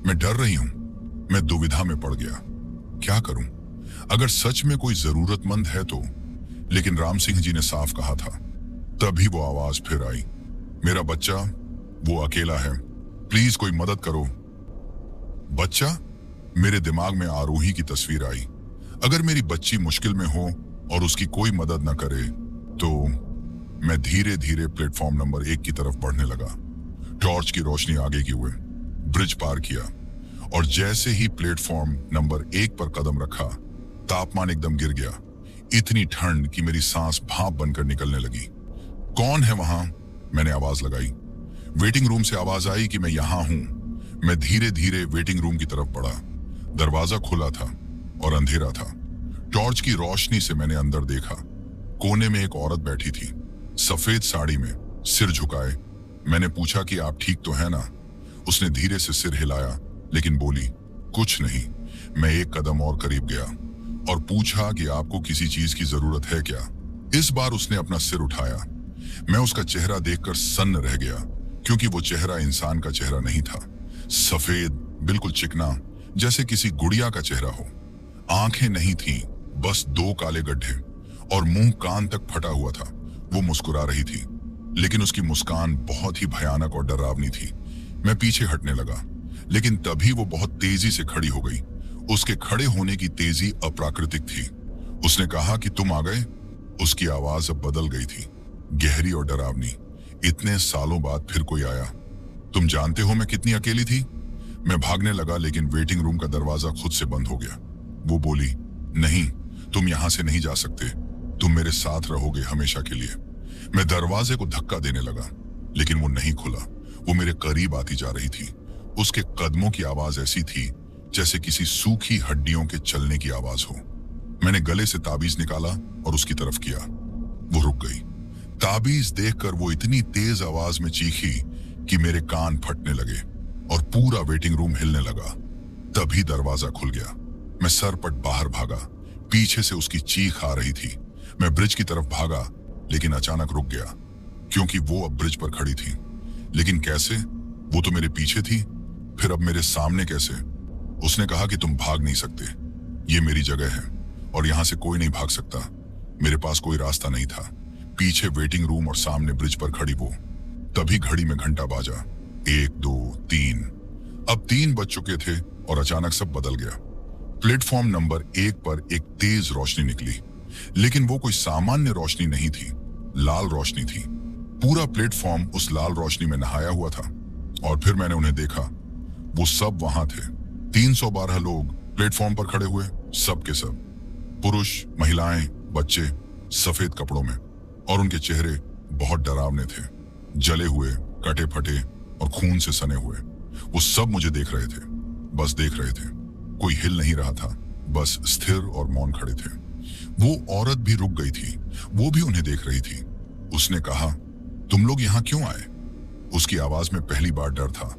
मैं डर रही हूं। मैं दुविधा में पड़ गया, क्या करूं? अगर सच में कोई जरूरतमंद है तो। लेकिन राम सिंह जी ने साफ कहा था। तभी वो आवाज फिर आई, मेरा बच्चा, वो अकेला है, प्लीज कोई मदद करो। बच्चा? मेरे दिमाग में आरोही की तस्वीर आई। अगर मेरी बच्ची मुश्किल में हो और उसकी कोई मदद न करे तो। मैं धीरे धीरे प्लेटफॉर्म नंबर 1 की तरफ बढ़ने लगा। टॉर्च की रोशनी आगे की हुए ब्रिज पार किया और जैसे ही प्लेटफॉर्म नंबर 1 पर कदम रखा, तापमान एकदम गिर गया। इतनी ठंड कि मेरी सांस भाप बनकर निकलने लगी। कौन है वहां? मैंने आवाज लगाई। वेटिंग रूम से आवाज आई कि मैं यहां हूं। मैं धीरे धीरे वेटिंग रूम की तरफ बढ़ा। दरवाजा खुला था और अंधेरा था। टॉर्च की रोशनी से मैंने अंदर देखा। कोने में एक औरत बैठी थी, सफेद साड़ी में, सिर झुकाए। मैंने पूछा कि आप ठीक तो है ना? उसने धीरे से सिर हिलाया, लेकिन बोली, कुछ नहीं। मैं एक कदम और करीब गया और पूछा कि आपको किसी चीज की जरूरत है क्या? इस बार उसने अपना सिर उठाया। मैं उसका चेहरा देखकर सन्न रह गया, क्योंकि वो चेहरा इंसान का चेहरा नहीं था। सफेद, बिल्कुल चिकना, जैसे किसी गुड़िया का चेहरा हो। आंखें नहीं थीं, बस 2 काले गड्ढे और मुंह कान तक फटा हुआ था। वो मुस्कुरा रही थी, लेकिन उसकी मुस्कान बहुत ही भयानक और डरावनी थी। मैं पीछे हटने लगा, लेकिन तभी वो बहुत तेजी से खड़ी हो गई। उसके खड़े होने की तेजी अप्राकृतिक थी। उसने कहा कि तुम आ गए। उसकी आवाज अब बदल गई थी, गहरी और डरावनी। इतने सालों बाद फिर कोई आया। तुम जानते हो मैं कितनी अकेली थी? मैं भागने लगा, लेकिन वेटिंग रूम का दरवाजा खुद से बंद हो गया। वो बोली, नहीं, तुम यहां से नहीं जा सकते, तुम मेरे साथ रहोगे हमेशा के लिए। मैं दरवाजे को धक्का देने लगा, लेकिन वो नहीं खुला। वो मेरे करीब आती जा रही थी। उसके कदमों की आवाज ऐसी थी जैसे किसी सूखी हड्डियों के चलने की आवाज हो। मैंने गले से ताबीज निकाला और उसकी तरफ किया। वो रुक गई। ताबीज देखकर वो इतनी तेज आवाज में चीखी कि मेरे कान फटने लगे और पूरा वेटिंग रूम हिलने लगा। तभी दरवाजा खुल गया। मैं सरपट बाहर भागा। पीछे से उसकी चीख आ रही थी। मैं ब्रिज की तरफ भागा, लेकिन अचानक रुक गया, क्योंकि वो अब ब्रिज पर खड़ी थी। लेकिन कैसे? वो तो मेरे पीछे थी, फिर अब मेरे सामने कैसे? उसने कहा कि तुम भाग नहीं सकते, ये मेरी जगह है और यहां से कोई नहीं भाग सकता। मेरे पास कोई रास्ता नहीं था। पीछे वेटिंग रूम और सामने ब्रिज पर खड़ी वो। तभी घड़ी में घंटा बाजा, 1 2 3। अब 3 बज चुके थे और अचानक सब बदल गया। प्लेटफॉर्म नंबर 1 पर एक तेज रोशनी निकली, लेकिन वो कोई सामान्य रोशनी नहीं थी, लाल रोशनी थी। पूरा प्लेटफॉर्म उस लाल रोशनी में नहाया हुआ था। और फिर मैंने उन्हें देखा। वो सब वहां थे। 312 लोग प्लेटफॉर्म पर खड़े हुए, सब के सब, पुरुष, महिलाएं, बच्चे, सफेद कपड़ों में, और उनके चेहरे बहुत डरावने थे, जले हुए, कटे फटे और खून से सने हुए। वो सब मुझे देख रहे थे, बस देख रहे थे। कोई हिल नहीं रहा था, बस स्थिर और मौन खड़े थे। वो औरत भी रुक गई थी, वो भी उन्हें देख रही थी। उसने कहा, तुम लोग यहां क्यों आए? उसकी आवाज में पहली बार डर था।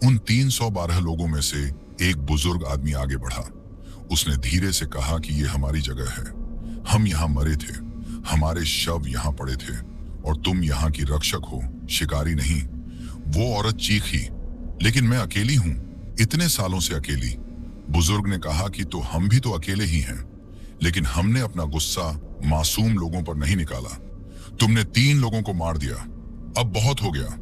उन 312 लोगों में से एक बुजुर्ग आदमी आगे बढ़ा। उसने धीरे से कहा कि ये हमारी जगह है, हम यहां मरे थे, हमारे शव यहां पड़े थे और तुम यहां की रक्षक हो, शिकारी नहीं। वो औरत चीखी, लेकिन मैं अकेली हूं, इतने सालों से अकेली। बुजुर्ग ने कहा कि तो हम भी तो अकेले ही हैं, लेकिन हमने अपना गुस्सा मासूम लोगों पर नहीं निकाला। तुमने 3 लोगों को मार दिया, अब बहुत हो गया।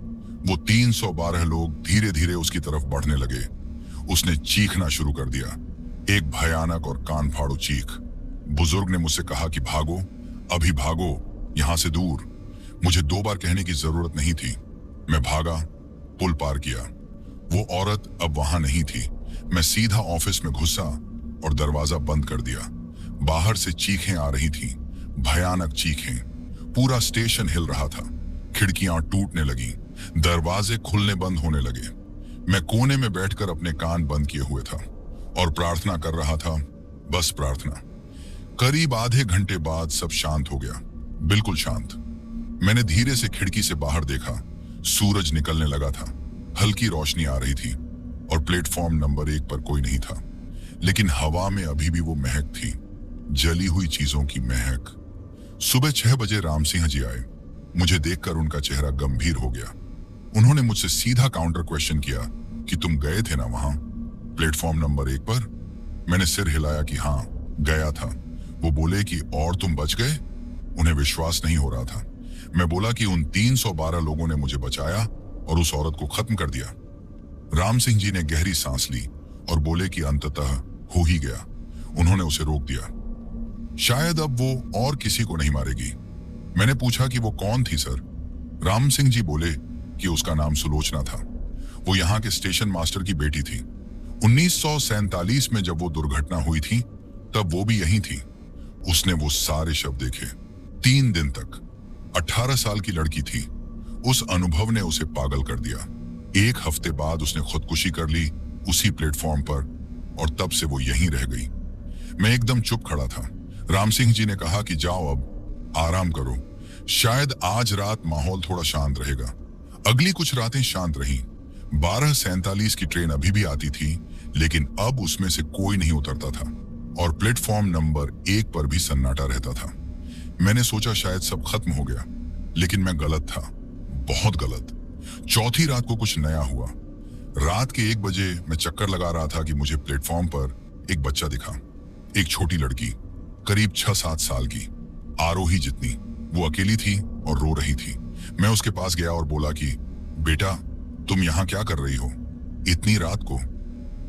वो 312 लोग धीरे धीरे उसकी तरफ बढ़ने लगे। उसने चीखना शुरू कर दिया, एक भयानक और कान फाड़ू चीख। बुजुर्ग ने मुझसे कहा कि भागो, अभी भागो, यहां से दूर। मुझे 2 बार कहने की जरूरत नहीं थी। मैं भागा, पुल पार किया। वो औरत अब वहां नहीं थी। मैं सीधा ऑफिस में घुसा और दरवाजा बंद कर दिया। बाहर से चीखें आ रही थी, भयानक चीखें। पूरा स्टेशन हिल रहा था। खिड़कियां टूटने लगी, दरवाजे खुलने बंद होने लगे। मैं कोने में बैठकर अपने कान बंद किए हुए था और प्रार्थना कर रहा था, बस प्रार्थना। करीब आधे घंटे बाद सब शांत हो गया, बिल्कुल शांत। मैंने धीरे से खिड़की से बाहर देखा। सूरज निकलने लगा था, हल्की रोशनी आ रही थी और प्लेटफॉर्म नंबर 1 पर कोई नहीं था, लेकिन हवा में अभी भी वो महक थी, जली हुई चीजों की महक। सुबह 6 बजे राम सिंह जी आए। मुझे देखकर उनका चेहरा गंभीर हो गया। उन्होंने मुझसे सीधा काउंटर क्वेश्चन किया कि तुम गए थे ना वहां, प्लेटफॉर्म नंबर 1 पर? मैंने सिर हिलाया कि हाँ, गया था। वो बोले कि और तुम बच गए? उन्हें विश्वास नहीं हो रहा था। मैं बोला कि उन 312 लोगों ने मुझे बचाया और उस औरत को खत्म कर दिया। राम सिंह जी ने गहरी सांस ली और बोले कि अंततः हो ही गया। उन्होंने उसे रोक दिया। शायद अब वो और किसी को नहीं मारेगी। मैंने पूछा कि वो कौन थी सर? राम सिंह जी बोले कि उसका नाम सुलोचना था। वो यहाँ के स्टेशन मास्टर की बेटी थी। 1947 में जब वो दुर्घटना हुई थी तब वो भी यहीं थी। उसने वो सारे शव देखे 3 दिन तक। 18 साल की लड़की थी। उस अनुभव ने उसे पागल कर दिया। 1 हफ्ते बाद उसने खुदकुशी कर ली उसी प्लेटफॉर्म पर और तब से वो यहीं रह गई। मैं एकदम चुप खड़ा था। राम सिंह जी ने कहा कि जाओ अब आराम करो, शायद आज रात माहौल थोड़ा शांत रहेगा। अगली कुछ रातें शांत रहीं। 12:47 की ट्रेन अभी भी आती थी, लेकिन अब उसमें से कोई नहीं उतरता था और प्लेटफॉर्म नंबर 1 पर भी सन्नाटा रहता था। मैंने सोचा शायद सब खत्म हो गया, लेकिन मैं गलत था, बहुत गलत। चौथी रात को कुछ नया हुआ। रात के 1 बजे मैं चक्कर लगा रहा था कि मुझे प्लेटफॉर्म पर एक बच्चा दिखा। एक छोटी लड़की, करीब 6-7 साल की, आरोही जितनी। वो अकेली थी और रो रही थी। मैं उसके पास गया और बोला कि बेटा, तुम यहाँ क्या कर रही हो इतनी रात को?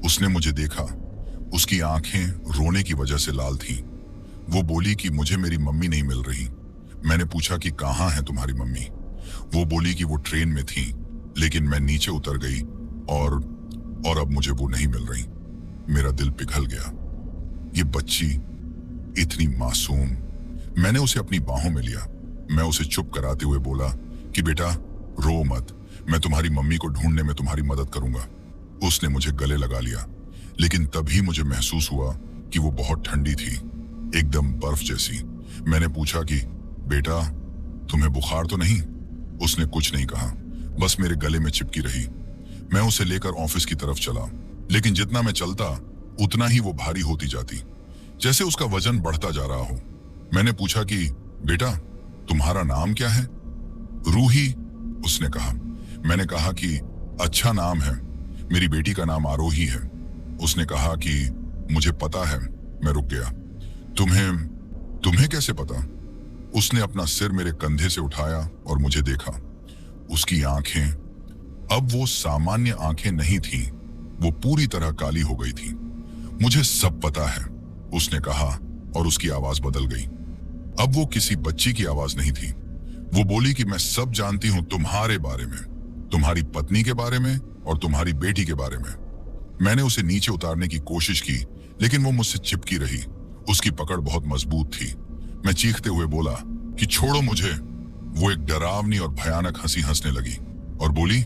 उसने मुझे देखा। उसकी आंखें रोने की वजह से लाल थीं। वो बोली कि मुझे मेरी मम्मी नहीं मिल रही। मैंने पूछा कि कहाँ है तुम्हारी मम्मी? वो बोली कि वो ट्रेन में थी, लेकिन मैं नीचे उतर गई और अब मुझे वो नहीं मिल रही। मेरा दिल पिघल गया। ये बच्ची इतनी मासूम। मैंने उसे अपनी बाहों में लिया। मैं उसे चुप कराते हुए बोला कि बेटा रो मत, मैं तुम्हारी मम्मी को ढूंढने में तुम्हारी मदद करूंगा। उसने मुझे गले लगा लिया, लेकिन तभी मुझे महसूस हुआ कि वो बहुत ठंडी थी, एकदम बर्फ जैसी। मैंने पूछा कि बेटा तुम्हें बुखार तो नहीं? उसने कुछ नहीं कहा, बस मेरे गले में चिपकी रही। मैं उसे लेकर ऑफिस की तरफ चला, लेकिन जितना मैं चलता उतना ही वो भारी होती जाती, जैसे उसका वजन बढ़ता जा रहा हो। मैंने पूछा कि बेटा तुम्हारा नाम क्या है? रूही, उसने कहा। मैंने कहा कि अच्छा नाम है, मेरी बेटी का नाम आरोही है। उसने कहा कि मुझे पता है। मैं रुक गया। तुम्हें कैसे पता? उसने अपना सिर मेरे कंधे से उठाया और मुझे देखा। उसकी आंखें अब वो सामान्य आंखें नहीं थीं, वो पूरी तरह काली हो गई थी। मुझे सब पता है, उसने कहा और उसकी आवाज बदल गई। अब वो किसी बच्ची की आवाज नहीं थी। वो बोली कि मैं सब जानती हूं तुम्हारे बारे में, तुम्हारी पत्नी के बारे में और तुम्हारी बेटी के बारे में। मैंने उसे नीचे उतारने की कोशिश की, लेकिन वो मुझसे चिपकी रही। उसकी पकड़ बहुत मजबूत थी। मैं चीखते हुए बोला कि छोड़ो मुझे। वो एक डरावनी और भयानक हंसी हंसने लगी और बोली,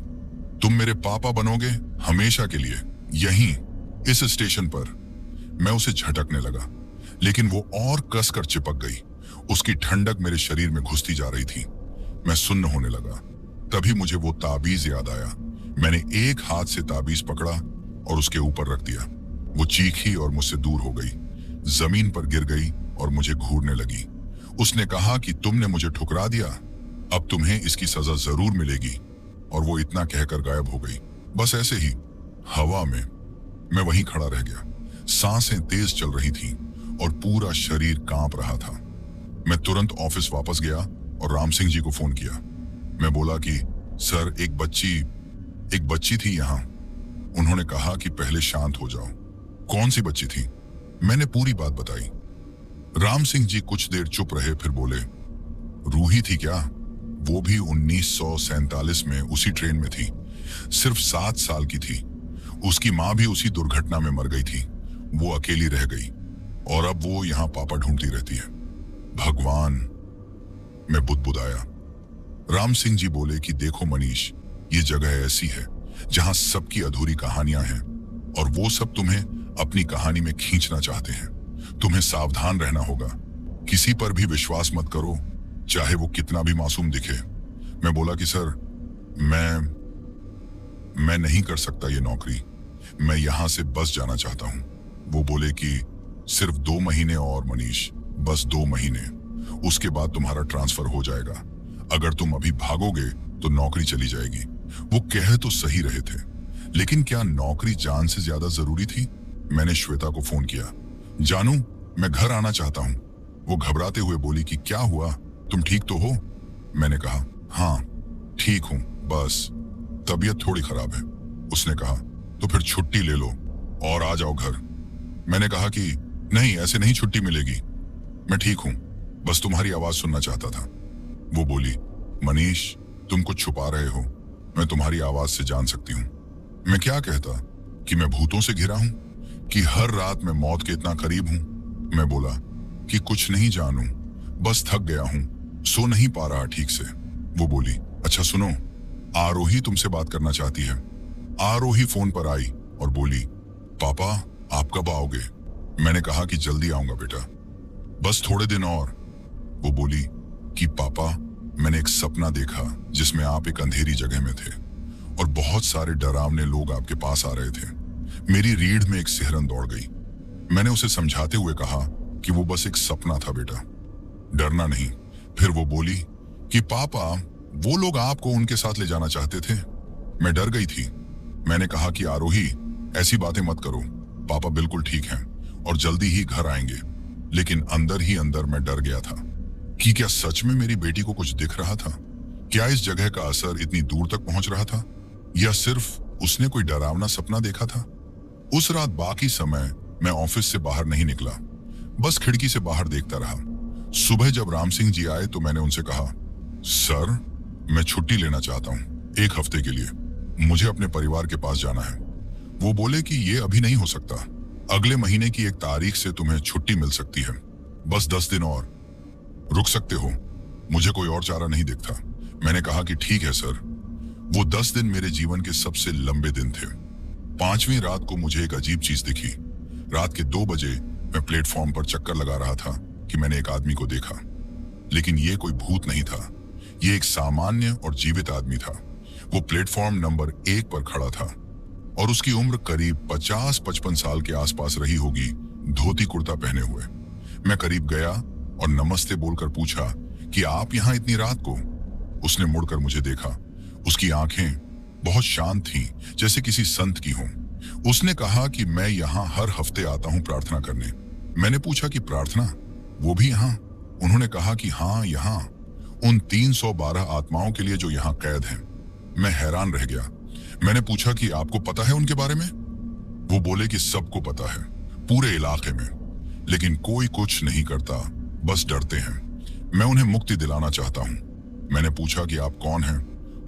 तुम मेरे पापा बनोगे हमेशा के लिए, यहीं इस स्टेशन पर। मैं उसे झटकने लगा, लेकिन वो और कसकर चिपक गई। उसकी ठंडक मेरे शरीर में घुसती जा रही थी। मैं सुन्न होने लगा। तभी मुझे वो ताबीज याद आया। मैंने एक हाथ से ताबीज पकड़ा और उसके ऊपर रख दिया। वो चीखी और मुझसे दूर हो गई, जमीन पर गिर गई और मुझे घूरने लगी। उसने कहा कि तुमने मुझे ठुकरा दिया, अब तुम्हें इसकी सजा जरूर मिलेगी। और वो इतना कहकर गायब हो गई। बस ऐसे ही हवा में मैं वहीं खड़ा रह गया। सांसें तेज चल रही थीं और पूरा शरीर कांप रहा था। मैं तुरंत ऑफिस वापस गया और राम सिंह जी को फोन किया। मैं बोला कि सर एक बच्ची थी यहाँ। उन्होंने कहा कि पहले शांत हो जाओ। कौन सी बच्ची थी? मैंने पूरी बात बताई। राम सिंह जी कुछ देर चुप रहे, फिर बोले, रूही थी क्या? वो भी 1947 में उसी ट्रेन में थी, सिर्फ 7 साल की थी। उसकी माँ भी उसी दुर्घटना में मर गई थी। वो अकेली रह गई और अब वो यहाँ पापा ढूंढती रहती है। भगवान, मैं बुदबुदाया। राम सिंह जी बोले कि देखो मनीष, ये जगह ऐसी है जहां सबकी अधूरी कहानियां हैं और वो सब तुम्हें अपनी कहानी में खींचना चाहते हैं। तुम्हें सावधान रहना होगा, किसी पर भी विश्वास मत करो, चाहे वो कितना भी मासूम दिखे। मैं बोला कि सर, मैं नहीं कर सकता ये नौकरी, मैं यहां से बस जाना चाहता हूं। वो बोले कि सिर्फ 2 महीने और मनीष, बस 2 महीने, उसके बाद तुम्हारा ट्रांसफर हो जाएगा। अगर तुम अभी भागोगे तो नौकरी चली जाएगी। वो कह तो सही रहे थे, लेकिन क्या नौकरी जान से ज्यादा जरूरी थी? मैंने श्वेता को फोन किया। जानू, मैं घर आना चाहता हूं। वो घबराते हुए बोली कि क्या हुआ, तुम ठीक तो हो? मैंने कहा, हाँ ठीक हूं, बस तबीयत थोड़ी खराब है। उसने कहा, तो फिर छुट्टी ले लो और आ जाओ घर। मैंने कहा कि नहीं, ऐसे नहीं छुट्टी मिलेगी, मैं ठीक हूं, बस तुम्हारी आवाज सुनना चाहता था। वो बोली, मनीष तुम कुछ छुपा रहे हो, मैं तुम्हारी आवाज से जान सकती हूँ। मैं क्या कहता कि मैं भूतों से घिरा हूं, कि हर रात मैं मौत के इतना करीब हूं? मैं बोला कि कुछ नहीं जानू, बस थक गया हूं, सो नहीं पा रहा ठीक से। वो बोली, अच्छा सुनो, आरोही तुमसे बात करना चाहती है। आरोही फोन पर आई और बोली, पापा आप कब आओगे? मैंने कहा कि जल्दी आऊंगा बेटा, बस थोड़े दिन और। वो बोली कि पापा, मैंने एक सपना देखा जिसमें आप एक अंधेरी जगह में थे और बहुत सारे डरावने लोग आपके पास आ रहे थे। मेरी रीढ़ में एक सिहरन दौड़ गई। मैंने उसे समझाते हुए कहा कि वो बस एक सपना था बेटा, डरना नहीं। फिर वो बोली कि पापा, वो लोग आपको उनके साथ ले जाना चाहते थे। मैं डर गई थी। मैंने कहा कि आरोही, ऐसी बातें मत करो, पापा बिल्कुल ठीक हैं और जल्दी ही घर आएंगे। लेकिन अंदर ही अंदर मैं डर गया था कि क्या सच में मेरी बेटी को कुछ दिख रहा था? क्या इस जगह का असर इतनी दूर तक पहुंच रहा था, या सिर्फ उसने कोई डरावना सपना देखा था? उस रात बाकी समय मैं ऑफिस से बाहर नहीं निकला, बस खिड़की से बाहर देखता रहा। सुबह जब राम सिंह जी आए तो मैंने उनसे कहा, सर मैं छुट्टी लेना चाहता हूँ 1 हफ्ते के लिए, मुझे अपने परिवार के पास जाना है। वो बोले कि ये अभी नहीं हो सकता, अगले महीने की 1 तारीख से तुम्हें छुट्टी मिल सकती है, बस 10 दिन और रुक सकते हो। मुझे कोई और चारा नहीं दिखता। मैंने कहा कि ठीक है सर। वो 10 दिन मेरे जीवन के सबसे लंबे दिन थे। 5वीं रात को मुझे एक अजीब चीज दिखी। रात के 2 बजे मैं प्लेटफॉर्म पर चक्कर लगा रहा था कि मैंने एक आदमी को देखा, लेकिन ये कोई भूत नहीं था, ये एक सामान्य और जीवित आदमी था। वो प्लेटफॉर्म नंबर 1 पर खड़ा था और उसकी उम्र करीब 50-55 साल के आसपास रही होगी, धोती कुर्ता पहने हुए। मैं करीब गया और नमस्ते बोलकर पूछा कि आप यहाँ इतनी रात को? उसने मुड़कर मुझे देखा। उसकी आंखें बहुत शांत थीं, जैसे किसी संत की हों। उसने कहा कि मैं यहाँ हर हफ्ते आता हूँ प्रार्थना करने। मैंने पूछा कि प्रार्थना, वो भी यहाँ? उन्होंने कहा कि हाँ, यहाँ उन 312 आत्माओं के लिए जो यहाँ कैद हैं। मैं हैरान रह गया। मैंने पूछा कि आपको पता है उनके बारे में? वो बोले कि सबको पता है, पूरे इलाके में, लेकिन कोई कुछ नहीं करता, बस डरते हैं। मैं उन्हें मुक्ति दिलाना चाहता हूँ। मैंने पूछा कि आप कौन हैं?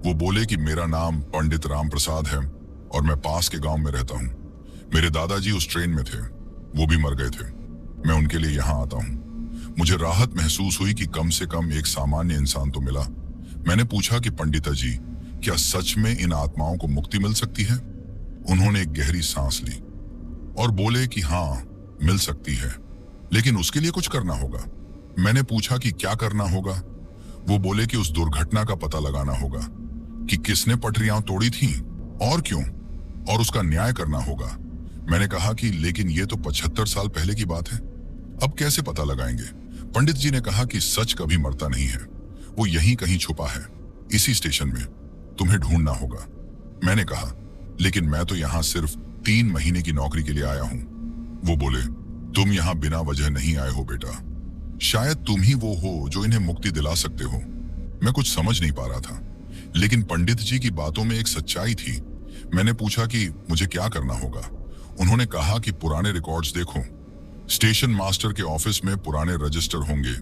वो बोले कि मेरा नाम पंडित राम प्रसाद है और मैं पास के गांव में रहता हूँ। मेरे दादाजी उस ट्रेन में थे, वो भी मर गए थे। मैं उनके लिए यहाँ आता हूँ। मुझे राहत महसूस हुई कि कम से कम एक सामान्य इंसान तो मिला। मैंने पूछा कि पंडिता जी, क्या सच में इन आत्माओं को मुक्ति मिल सकती है? उन्होंने एक गहरी सांस ली और बोले कि हाँ, मिल सकती है, लेकिन उसके लिए कुछ करना होगा। मैंने पूछा कि क्या करना होगा? वो बोले कि उस दुर्घटना का पता लगाना होगा कि किसने पटरियां तोड़ी थीं और क्यों, और उसका न्याय करना होगा। मैंने कहा कि लेकिन ये तो 75 साल पहले की बात है, अब कैसे पता लगाएंगे? पंडित जी ने कहा कि सच कभी मरता नहीं है, वो यहीं कहीं छुपा है, इसी स्टेशन में, तुम्हें ढूंढना होगा। मैंने कहा, लेकिन मैं तो यहाँ सिर्फ 3 महीने की नौकरी के लिए आया हूँ। वो बोले, तुम यहाँ बिना वजह नहीं आए हो बेटा, शायद तुम ही वो हो जो इन्हें मुक्ति दिला सकते हो। मैं कुछ समझ नहीं पा रहा था, लेकिन पंडित जी की बातों में एक सच्चाई थी। मैंने पूछा कि मुझे क्या करना होगा। उन्होंने कहा कि पुराने रिकॉर्ड्स देखो, स्टेशन मास्टर के ऑफिस में पुराने रजिस्टर होंगे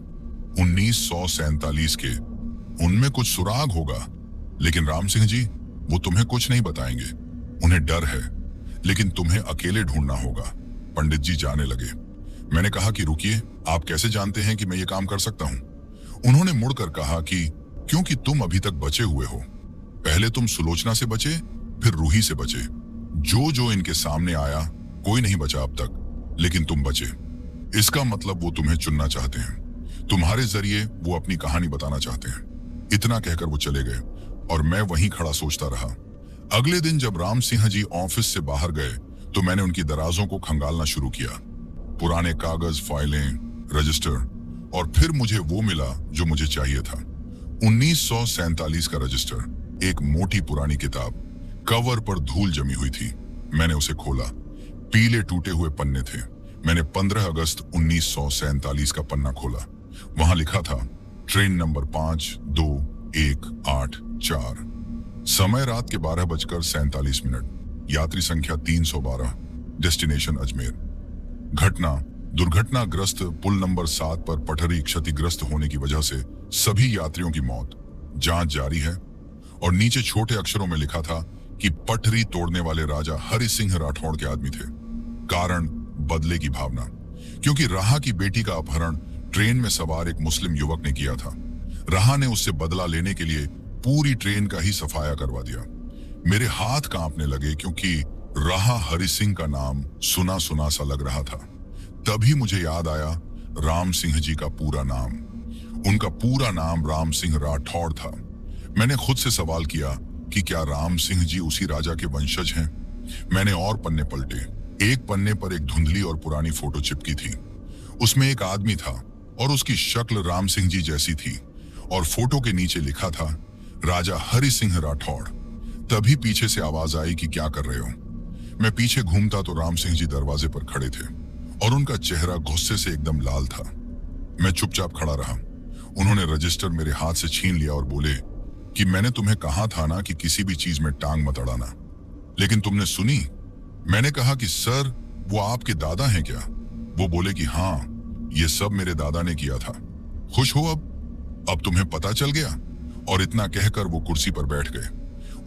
1947 के, उनमें कुछ सुराग होगा। लेकिन राम सिंह जी, वो तुम्हें कुछ नहीं बताएंगे। उन्हें डर है, लेकिन तुम्हें अकेले ढूंढना होगा। पंडित जी जाने लगे। मैंने कहा कि रुकिए, आप कैसे जानते हैं कि मैं ये काम कर सकता हूं? उन्होंने मुड़कर कहा कि क्योंकि तुम अभी तक बचे हुए हो। पहले तुम सुलोचना से बचे, फिर रूही से बचे। जो जो इनके सामने आया, कोई नहीं बचा अब तक, लेकिन तुम बचे। इसका मतलब वो तुम्हें चुनना चाहते हैं। तुम्हारे जरिए वो अपनी कहानी बताना चाहते हैं। इतना कहकर वो चले गए और मैं वहीं खड़ा सोचता रहा। अगले दिन जब राम सिंह जी ऑफिस से बाहर गए तो मैंने उनकी दराजों को खंगालना शुरू किया। पुराने कागज, फाइलें, रजिस्टर, और फिर मुझे वो मिला जो मुझे चाहिए था। 1947 का रजिस्टर, एक मोटी पुरानी किताब, कवर पर धूल जमी हुई थी। मैंने उसे खोला। पीले टूटे हुए पन्ने थे। मैंने 15 अगस्त 1947 का पन्ना खोला। वहां लिखा था ट्रेन नंबर 5218, समय रात के 12:47, यात्री संख्या 312, डेस्टिनेशन अजमेर। घटना, दुर्घटनाग्रस्त पुल नंबर 7 पर पटरी क्षतिग्रस्त होने की वजह से सभी यात्रियों की मौत, जांच जारी है। और नीचे छोटे अक्षरों में लिखा था कि पटरी तोड़ने वाले राजा हरि सिंह राठौड़ के आदमी थे। कारण, बदले की भावना, क्योंकि राहा की बेटी का अपहरण ट्रेन में सवार एक मुस्लिम युवक ने किया था। राहा ने उससे बदला लेने के लिए पूरी ट्रेन का ही सफाया करवा दिया। मेरे हाथ कांपने लगे क्योंकि राहा हरि सिंह का नाम सुना सुना सा लग रहा था। तभी मुझे याद आया राम सिंह जी का पूरा नाम। उनका पूरा नाम राम सिंह राठौड़ था। मैंने खुद से सवाल किया कि क्या राम सिंह जी उसी राजा के वंशज हैं? मैंने और पन्ने पलटे। एक पन्ने पर एक धुंधली और पुरानी फोटो चिपकी थी। उसमें एक आदमी था और उसकी शक्ल राम सिंह जी जैसी थी, और फोटो के नीचे लिखा था राजा हरि सिंह राठौड़। तभी पीछे से आवाज आई कि क्या कर रहे हो? मैं पीछे घूमता तो राम सिंह जी दरवाजे पर खड़े थे और उनका चेहरा गुस्से से एकदम लाल था। मैं चुपचाप खड़ा रहा। उन्होंने रजिस्टर मेरे हाथ से छीन लिया और बोले कि मैंने तुम्हें कहा था ना कि किसी भी चीज में टांग मत अड़ाना, लेकिन तुमने सुनी? मैंने कहा कि सर, वो आपके दादा हैं क्या? वो बोले कि हाँ, ये सब मेरे दादा ने किया था। खुश हो अब तुम्हें पता चल गया? और इतना कहकर वो कुर्सी पर बैठ गए।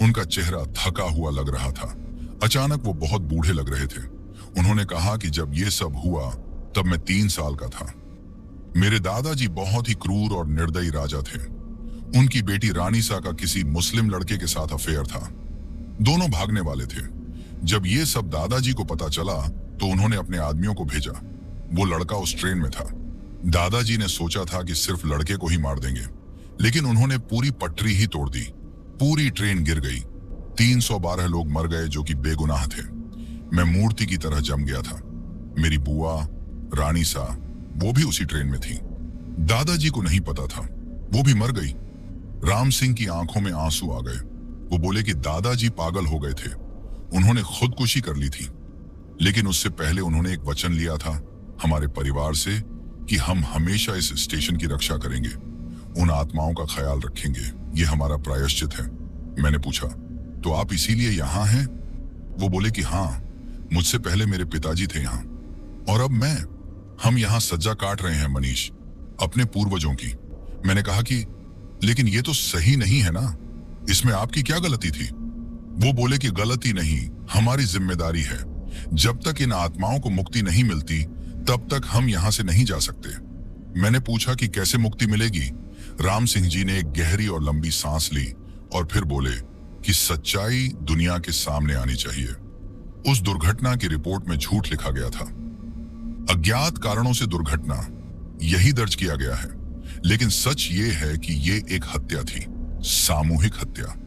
उनका चेहरा थका हुआ लग रहा था। अचानक वो बहुत बूढ़े लग रहे थे। उन्होंने कहा कि जब ये सब हुआ तब मैं 3 साल का था। मेरे दादाजी बहुत ही क्रूर और निर्दयी राजा थे। उनकी बेटी रानीसा का किसी मुस्लिम लड़के के साथ अफेयर था। दोनों भागने वाले थे। जब ये सब दादाजी को पता चला तो उन्होंने अपने आदमियों को भेजा। वो लड़का उस ट्रेन में था। दादाजी ने सोचा था कि सिर्फ लड़के को ही मार देंगे, लेकिन उन्होंने पूरी पटरी ही तोड़ दी। पूरी ट्रेन गिर गई। 312 लोग मर गए जो कि बेगुनाह थे। मैं मूर्ति की तरह जम गया था। मेरी बुआ रानीसा, वो भी उसी ट्रेन में थी। दादाजी को नहीं पता था, वो भी मर गई। राम सिंह की आंखों में आंसू आ गए। वो बोले कि दादाजी पागल हो गए थे, उन्होंने खुदकुशी कर ली थी। लेकिन उससे पहले उन्होंने एक वचन लिया था हमारे परिवार से कि हम हमेशा इस स्टेशन की रक्षा करेंगे, उन आत्माओं का ख्याल रखेंगे, ये हमारा प्रायश्चित है। मैंने पूछा, तो आप इसीलिए यहाँ हैं? वो बोले कि हाँ, मुझसे पहले मेरे पिताजी थे यहाँ, और अब मैं। हम यहाँ सज्जा काट रहे हैं मनीष, अपने पूर्वजों की। मैंने कहा कि लेकिन ये तो सही नहीं है ना, इसमें आपकी क्या गलती थी? वो बोले कि गलती नहीं, हमारी जिम्मेदारी है। जब तक इन आत्माओं को मुक्ति नहीं मिलती तब तक हम यहाँ से नहीं जा सकते। मैंने पूछा कि कैसे मुक्ति मिलेगी? राम सिंह जी ने एक गहरी और लंबी सांस ली और फिर बोले कि सच्चाई दुनिया के सामने आनी चाहिए। उस दुर्घटना की रिपोर्ट में झूठ लिखा गया था। अज्ञात कारणों से दुर्घटना, यही दर्ज किया गया है। लेकिन सच ये है कि ये एक हत्या थी, सामूहिक हत्या।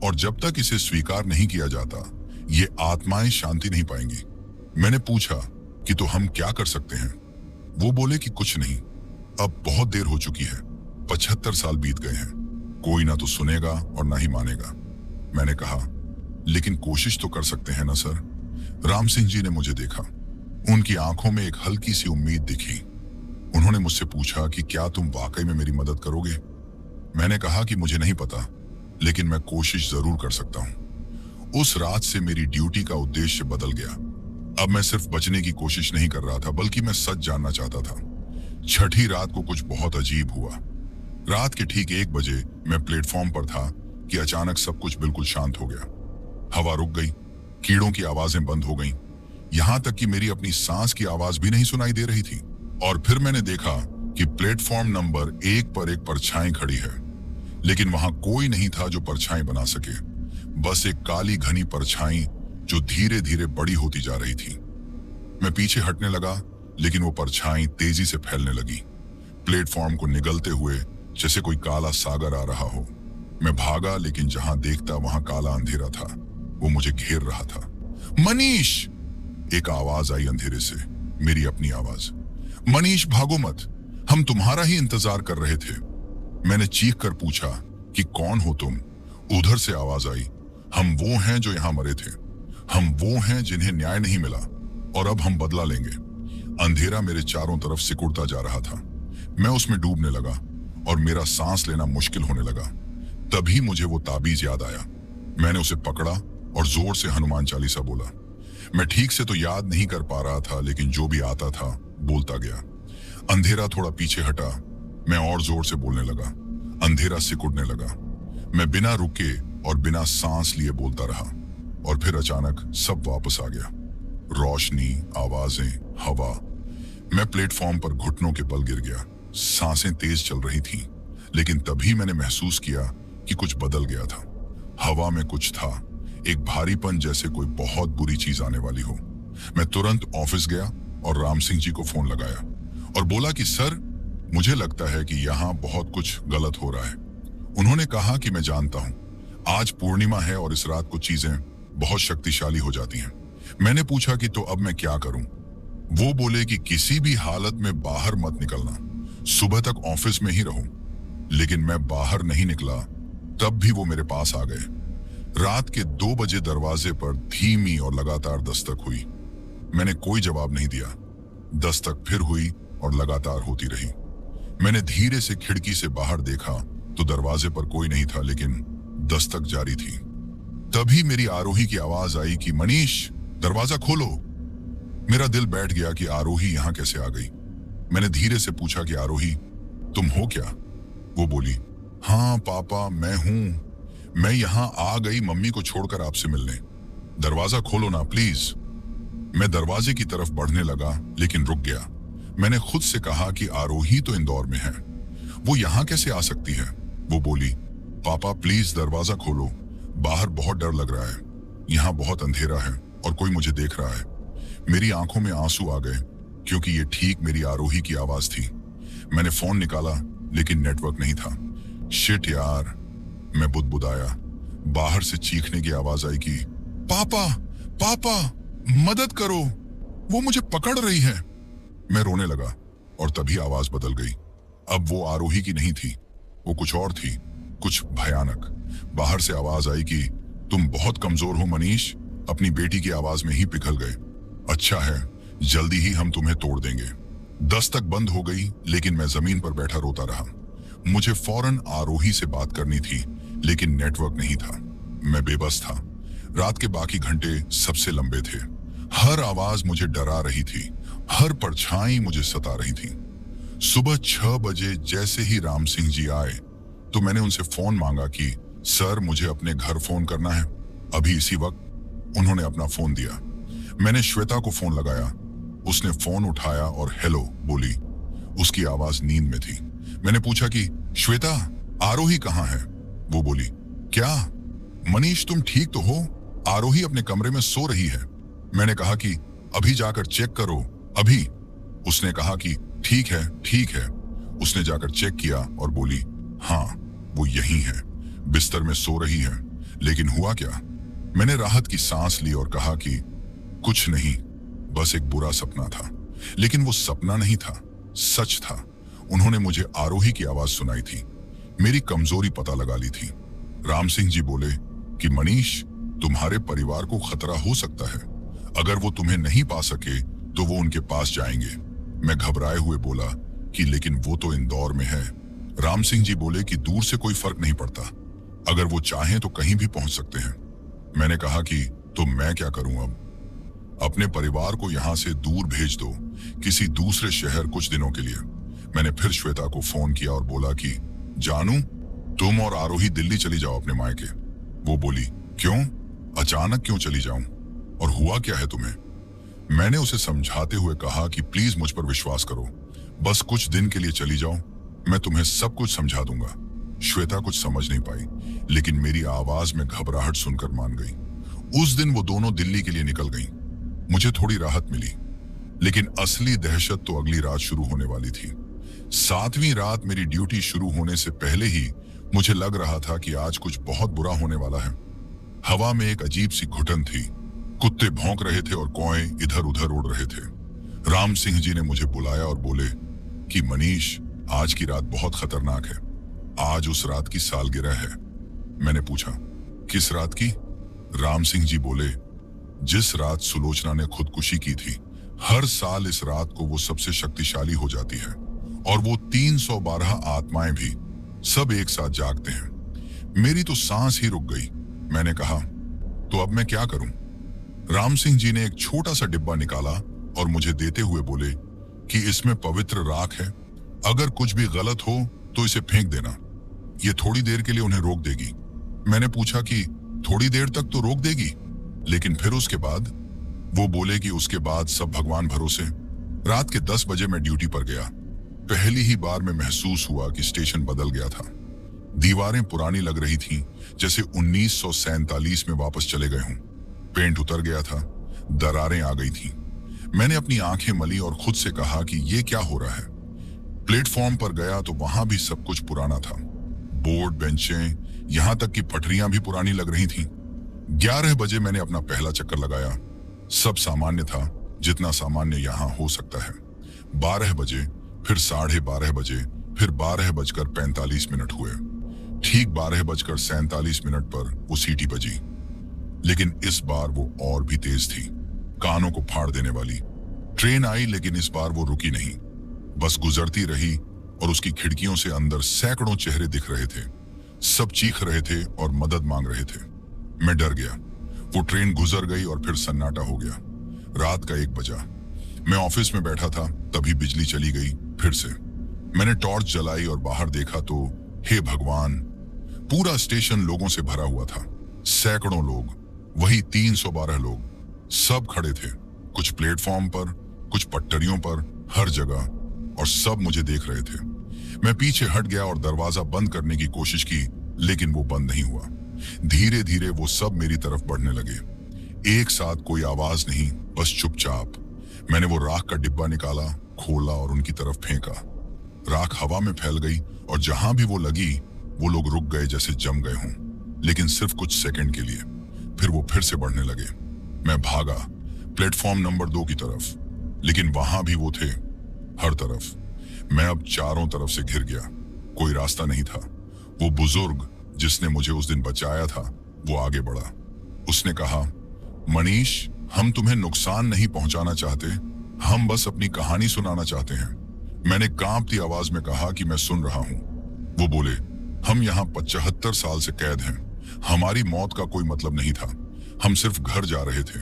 और जब तक इसे स्वीकार नहीं किया जाता, ये आत्माएं शांति नहीं पाएंगी। मैंने पूछा कि तो हम क्या कर सकते हैं? वो बोले कि कुछ नहीं, अब बहुत देर हो चुकी है, 75 साल बीत गए हैं, कोई ना तो सुनेगा और ना ही मानेगा। मैंने कहा, लेकिन कोशिश तो कर सकते हैं ना सर। राम सिंह जी ने मुझे देखा। उनकी आंखों में एक हल्की सी उम्मीद दिखी। उन्होंने मुझसे पूछा कि क्या तुम वाकई में मेरी मदद करोगे? मैंने कहा कि मुझे नहीं पता, लेकिन मैं कोशिश जरूर कर सकता हूं। उस रात से मेरी ड्यूटी का उद्देश्य बदल गया। अब मैं सिर्फ बचने की कोशिश नहीं कर रहा था, बल्कि मैं सच जानना चाहता था। छठी रात को कुछ बहुत अजीब हुआ। रात के ठीक 1 बजे मैं प्लेटफॉर्म पर था कि अचानक सब कुछ बिल्कुल शांत हो गया। हवा रुक गई, कीड़ों की आवाजें बंद हो गईं, यहां तक कि मेरी अपनी सांस की आवाज भी नहीं सुनाई दे रही थी। और फिर मैंने देखा कि प्लेटफॉर्म नंबर 1 पर एक परछाई खड़ी है, लेकिन वहां कोई नहीं था जो परछाई बना सके। बस एक काली घनी परछाई जो धीरे धीरे बड़ी होती जा रही थी। मैं पीछे हटने लगा, लेकिन वो परछाई तेजी से फैलने लगी, प्लेटफॉर्म को निगलते हुए जैसे कोई काला सागर आ रहा हो। मैं भागा, लेकिन जहां देखता वहां काला अंधेरा था। वो मुझे घेर रहा था। मनीष! एक आवाज आई अंधेरे से, मेरी अपनी आवाज। मनीष, भागो मत, हम तुम्हारा ही इंतजार कर रहे थे। मैंने चीख कर पूछा कि कौन हो तुम? उधर से आवाज आई, हम वो हैं जो यहां मरे थे, हम वो हैं जिन्हें न्याय नहीं मिला, और अब हम बदला लेंगे। अंधेरा मेरे चारों तरफ सिकुड़ता जा रहा था। मैं उसमें डूबने लगा और मेरा सांस लेना मुश्किल होने लगा। तभी मुझे वो ताबीज याद आया। मैंने उसे पकड़ा और जोर से हनुमान चालीसा बोला। मैं ठीक से तो याद नहीं कर पा रहा था, लेकिन जो भी आता था बोलता गया। अंधेरा थोड़ा पीछे हटा, मैं और जोर से बोलने लगा। अंधेरा सिकुड़ने लगा। मैं बिना रुके और बिना सांस लिए बोलता रहा, और फिर अचानक सब वापस आ गया। रोशनी, आवाजें, हवा। मैं प्लेटफॉर्म पर घुटनों के बल गिर गया। सांसें तेज चल रही थीं, लेकिन तभी मैंने महसूस किया कि कुछ बदल गया था। हवा में कुछ था, एक भारीपन, जैसे कोई बहुत बुरी चीज आने वाली हो। मैं तुरंत ऑफिस गया और राम सिंह जी को फोन लगाया और बोला कि सर, मुझे लगता है कि यहाँ बहुत कुछ गलत हो रहा है। उन्होंने कहा कि मैं जानता हूँ, आज पूर्णिमा है और इस रात को चीजें बहुत शक्तिशाली हो जाती हैं। मैंने पूछा कि तो अब मैं क्या करूं? वो बोले कि किसी भी हालत में बाहर मत निकलना, सुबह तक ऑफिस में ही रहो। लेकिन मैं बाहर नहीं निकला, तब भी वो मेरे पास आ गए। रात के 2 बजे दरवाजे पर धीमी और लगातार दस्तक हुई। मैंने कोई जवाब नहीं दिया। दस्तक फिर हुई और लगातार होती रही। मैंने धीरे से खिड़की से बाहर देखा तो दरवाजे पर कोई नहीं था, लेकिन दस्तक जारी थी। तभी मेरी आरोही की आवाज आई कि मनीष, दरवाजा खोलो। मेरा दिल बैठ गया कि आरोही यहां कैसे आ गई। मैंने धीरे से पूछा कि आरोही, तुम हो क्या? वो बोली, हाँ पापा, मैं हूं। मैं यहां आ गई मम्मी को छोड़कर आपसे मिलने। दरवाजा खोलो ना प्लीज। मैं दरवाजे की तरफ बढ़ने लगा, लेकिन रुक गया। मैंने खुद से कहा कि आरोही तो इंदौर में है, वो यहां कैसे आ सकती है? वो बोली, पापा प्लीज दरवाजा खोलो, बाहर बहुत डर लग रहा है, यहाँ बहुत अंधेरा है और कोई मुझे देख रहा है। मेरी आंखों में आंसू आ गए, क्योंकि ये ठीक मेरी आरोही की आवाज थी। मैंने फोन निकाला, लेकिन नेटवर्क नहीं था। शिट यार, मैं बुदबुदाया। बाहर से चीखने की आवाज आई कि पापा, पापा, मदद करो, वो मुझे पकड़ रही है। मैं रोने लगा और तभी आवाज बदल गई। अब वो आरोही की नहीं थी, वो कुछ और थी, कुछ भयानक। बाहर से आवाज आई कि तुम बहुत कमजोर हो मनीष, अपनी बेटी की आवाज में ही पिघल गए। अच्छा है, जल्दी ही हम तुम्हें तोड़ देंगे। दस्तक बंद हो गई, लेकिन मैं जमीन पर बैठा रोता रहा। मुझे फौरन आरोही से बात करनी थी, लेकिन नेटवर्क नहीं था। मैं बेबस था। रात के बाकी घंटे सबसे लंबे थे। हर आवाज मुझे डरा रही थी, हर परछाई मुझे सता रही थी। सुबह 6 बजे जैसे ही राम सिंह जी आए, तो मैंने उनसे फोन मांगा कि सर, मुझे अपने घर फोन करना है। अभी इसी वक्त उन्होंने अपना फोन दिया। मैंने श्वेता को फोन लगाया। उसने फोन उठाया और हेलो बोली। उसकी आवाज नींद में थी। मैंने पूछा कि श्वेता, आरोही कहाँ है? वो बोली, क्या मनीष, तुम ठीक तो हो? आरोही अपने कमरे में सो रही है। मैंने कहा कि अभी जाकर चेक करो, अभी। उसने कहा कि ठीक है, ठीक है। उसने जाकर चेक किया और बोली, हाँ, वो यहीं है, बिस्तर में सो रही है। लेकिन हुआ क्या? मैंने राहत की सांस ली और कहा कि कुछ नहीं, बस एक बुरा सपना था। लेकिन वो सपना नहीं था, सच था। उन्होंने मुझे आरोही की आवाज सुनाई थी, मेरी कमजोरी पता लगा ली थी। राम सिंह जी बोले कि मनीष, तुम्हारे परिवार को खतरा हो सकता है। अगर वो तुम्हें नहीं पा सके तो वो उनके पास जाएंगे। मैं घबराए हुए बोला कि लेकिन वो तो इंदौर में है। राम सिंह जी बोले कि दूर से कोई फर्क नहीं पड़ता, अगर वो चाहें तो कहीं भी पहुंच सकते हैं। मैंने कहा कि तो मैं क्या करूं अब? अपने परिवार को यहां से दूर भेज दो, किसी दूसरे शहर कुछ दिनों के लिए। मैंने फिर श्वेता को फोन किया और बोला कि जानू, तुम और आरोही दिल्ली चली जाओ अपने मायके। वो बोली, क्यों? अचानक क्यों चली जाऊं? और हुआ क्या है तुम्हें? मैंने उसे समझाते हुए कहा कि प्लीज मुझ पर विश्वास करो, बस कुछ दिन के लिए चली जाओ, मैं तुम्हें सब कुछ समझा दूंगा। श्वेता कुछ समझ नहीं पाई, लेकिन मेरी आवाज में घबराहट सुनकर मान गई। उस दिन वो दोनों दिल्ली के लिए निकल गईं। मुझे थोड़ी राहत मिली, लेकिन असली दहशत तो अगली रात शुरू होने वाली थी। 7वीं रात मेरी ड्यूटी शुरू होने से पहले ही मुझे लग रहा था कि आज कुछ बहुत बुरा होने वाला है। हवा में एक अजीब सी घुटन थी, कुत्ते भौंक रहे थे और कौए इधर उधर उड़ रहे थे। राम सिंह जी ने मुझे बुलाया और बोले कि मनीष, आज की रात बहुत खतरनाक है, आज उस रात की सालगिरह है। मैंने पूछा, किस रात की? राम सिंह जी बोले, जिस रात सुलोचना ने खुदकुशी की थी। हर साल इस रात को वो सबसे शक्तिशाली हो जाती है और वो 312 आत्माएं भी सब एक साथ जागते हैं। मेरी तो सांस ही रुक गई। मैंने कहा, तो अब मैं क्या करूं? राम सिंह जी ने एक छोटा सा डिब्बा निकाला और मुझे देते हुए बोले कि इसमें पवित्र राख है, अगर कुछ भी गलत हो तो इसे फेंक देना, ये थोड़ी देर के लिए उन्हें रोक देगी। मैंने पूछा कि थोड़ी देर तक तो रोक देगी, लेकिन फिर उसके बाद? वो बोले कि उसके बाद सब भगवान भरोसे। रात के 10 बजे मैं ड्यूटी पर गया। पहली ही बार में महसूस हुआ कि स्टेशन बदल गया था। दीवारें पुरानी लग रही थीं, जैसे 1947 में वापस चले गए हों। पेंट उतर गया था, दरारें आ गई थीं। मैंने अपनी आंखें मली और खुद से कहा कि ये क्या हो रहा है। प्लेटफॉर्म पर गया तो वहां भी सब कुछ पुराना था। बोर्ड, बेंचें, यहां तक कि पटरियां भी पुरानी लग रही थीं। 11 बजे मैंने अपना पहला चक्कर लगाया। सब सामान्य था, जितना सामान्य यहां हो सकता है। 12 बजे, फिर 12:30 बजे, फिर 12:45 हुए। ठीक 12:47 पर वो सीटी बजी, लेकिन इस बार वो और भी तेज थी, कानों को फाड़ देने वाली। ट्रेन आई, लेकिन इस बार वो रुकी नहीं, बस गुजरती रही और उसकी खिड़कियों से अंदर सैकड़ों चेहरे दिख रहे थे। सब चीख रहे थे और मदद मांग रहे थे। मैं डर गया। वो ट्रेन गुजर गई और फिर सन्नाटा हो गया। रात का 1 बजा। मैं ऑफिस में बैठा था, तभी बिजली चली गई फिर से। मैंने टॉर्च जलाई और बाहर देखा तो हे भगवान, पूरा स्टेशन लोगों से भरा हुआ था। सैकड़ों लोग, वही 312 लोग, सब खड़े थे, कुछ प्लेटफॉर्म पर, कुछ पटरियों पर, हर जगह, और सब मुझे देख रहे थे। मैं पीछे हट गया और दरवाजा बंद करने की कोशिश की, लेकिन वो बंद नहीं हुआ। धीरे धीरे वो सब मेरी तरफ बढ़ने लगे। एक साथ, कोई आवाज नहीं, बस चुपचाप। मैंने वो राख का डिब्बा निकाला, खोला और उनकी तरफ फेंका। राख हवा में फैल गई और जहां भी वो लगी, वो लोग रुक गए जैसे जम गए हों, लेकिन सिर्फ कुछ सेकंड के लिए। फिर वो फिर से बढ़ने लगे। मैं भागा प्लेटफॉर्म नंबर 2 की तरफ, लेकिन वहां भी वो थे, हर तरफ। मैं अब चारों तरफ से घिर गया, कोई रास्ता नहीं था। वो बुजुर्ग जिसने मुझे उस दिन बचाया था, वो आगे बढ़ा। उसने कहा, मनीष, हम तुम्हें नुकसान नहीं पहुंचाना चाहते, हम बस अपनी कहानी सुनाना चाहते हैं। मैंने कांपती आवाज में कहा कि मैं सुन रहा हूं। वो बोले, हम यहाँ 75 साल से कैद हैं, हमारी मौत का कोई मतलब नहीं था, हम सिर्फ घर जा रहे थे,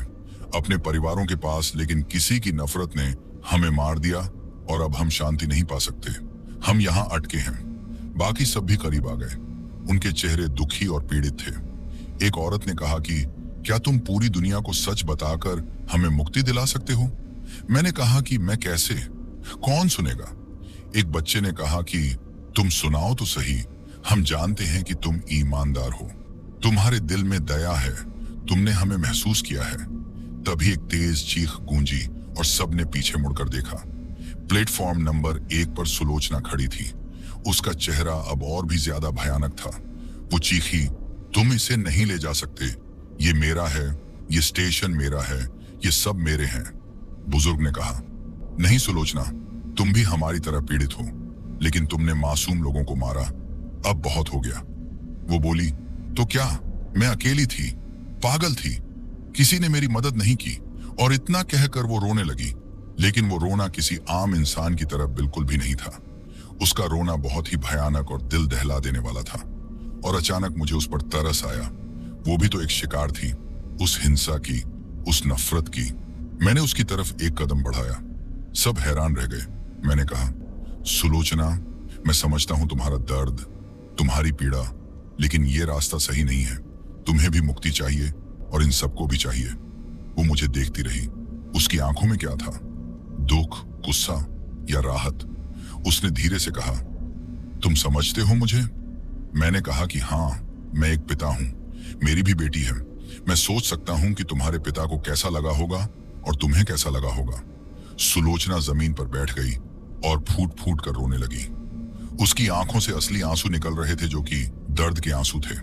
अपने परिवारों के पास, लेकिन किसी की नफरत ने हमें मार दिया और अब हम शांति नहीं पा सकते, हम यहाँ अटके हैं। बाकी सब भी करीब आ गए, उनके चेहरे दुखी और पीड़ित थे। एक औरत ने कहा कि क्या तुम पूरी दुनिया को सच बताकर हमें मुक्ति दिला सकते हो? मैंने कहा कि मैं कैसे, कौन सुनेगा? एक बच्चे ने कहा कि तुम सुनाओ तो सही, हम जानते हैं कि तुम ईमानदार हो, तुम्हारे दिल में दया है, तुमने हमें महसूस किया है। तभी एक तेज चीख गूंजी और सबने पीछे मुड़कर देखा। प्लेटफॉर्म नंबर 1 पर सुलोचना खड़ी थी। उसका चेहरा अब और भी ज्यादा भयानक था। वो चीखी, तुम इसे नहीं ले जा सकते, ये मेरा है, ये स्टेशन मेरा है, ये सब मेरे हैं। बुजुर्ग ने कहा, नहीं सुलोचना, तुम भी हमारी तरह पीड़ित हो, लेकिन तुमने मासूम लोगों को मारा, अब बहुत हो गया। वो बोली, तो क्या मैं अकेली थी, पागल थी, किसी ने मेरी मदद नहीं की? और इतना कहकर वो रोने लगी, लेकिन वो रोना किसी आम इंसान की तरह बिल्कुल भी नहीं था। उसका रोना बहुत ही भयानक और दिल दहला देने वाला था। और अचानक मुझे उस पर तरस आया। वो भी तो एक शिकार थी, उस हिंसा की, उस नफरत की। मैंने उसकी तरफ एक कदम बढ़ाया। सब हैरान रह गए। मैंने कहा, सुलोचना, मैं समझता हूं तुम्हारा दर्द, तुम्हारी पीड़ा, लेकिन ये रास्ता सही नहीं है। तुम्हें भी मुक्ति चाहिए और इन सबको भी चाहिए। वो मुझे देखती रही। उसकी आंखों में क्या था? दुख, गुस्सा या राहत? उसने धीरे से कहा, तुम समझते हो मुझे? मैंने कहा कि हाँ, मैं एक पिता हूं, मेरी भी बेटी है। मैं सोच सकता हूं कि तुम्हारे पिता को कैसा लगा होगा और तुम्हें कैसा लगा होगा। सुलोचना जमीन पर बैठ गई और फूट फूट कर रोने लगी। उसकी आंखों से असली आंसू निकल रहे थे, जो कि दर्द के आंसू थे।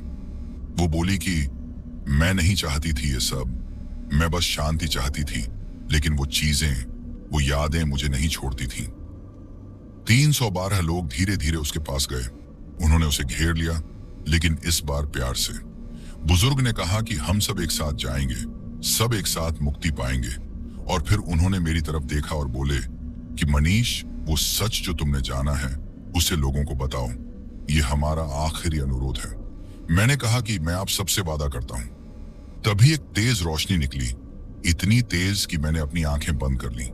वो बोली कि मैं नहीं चाहती थी ये सब, मैं बस शांति चाहती थी, लेकिन वो चीजें, वो यादें मुझे नहीं छोड़ती थी। 312 लोग धीरे धीरे उसके पास गए। उन्होंने उसे घेर लिया, लेकिन इस बार प्यार से। बुजुर्ग ने कहा कि हम सब एक साथ जाएंगे, सब एक साथ मुक्ति पाएंगे। और फिर उन्होंने मेरी तरफ देखा और बोले कि मनीष, वो सच जो तुमने जाना है उसे लोगों को बताओ। ये हमारा आखिरी अनुरोध है। मैंने कहा कि मैं आप सबसे वादा करता हूं। तभी एक तेज रोशनी निकली, इतनी तेज कि मैंने अपनी आंखें बंद कर ली।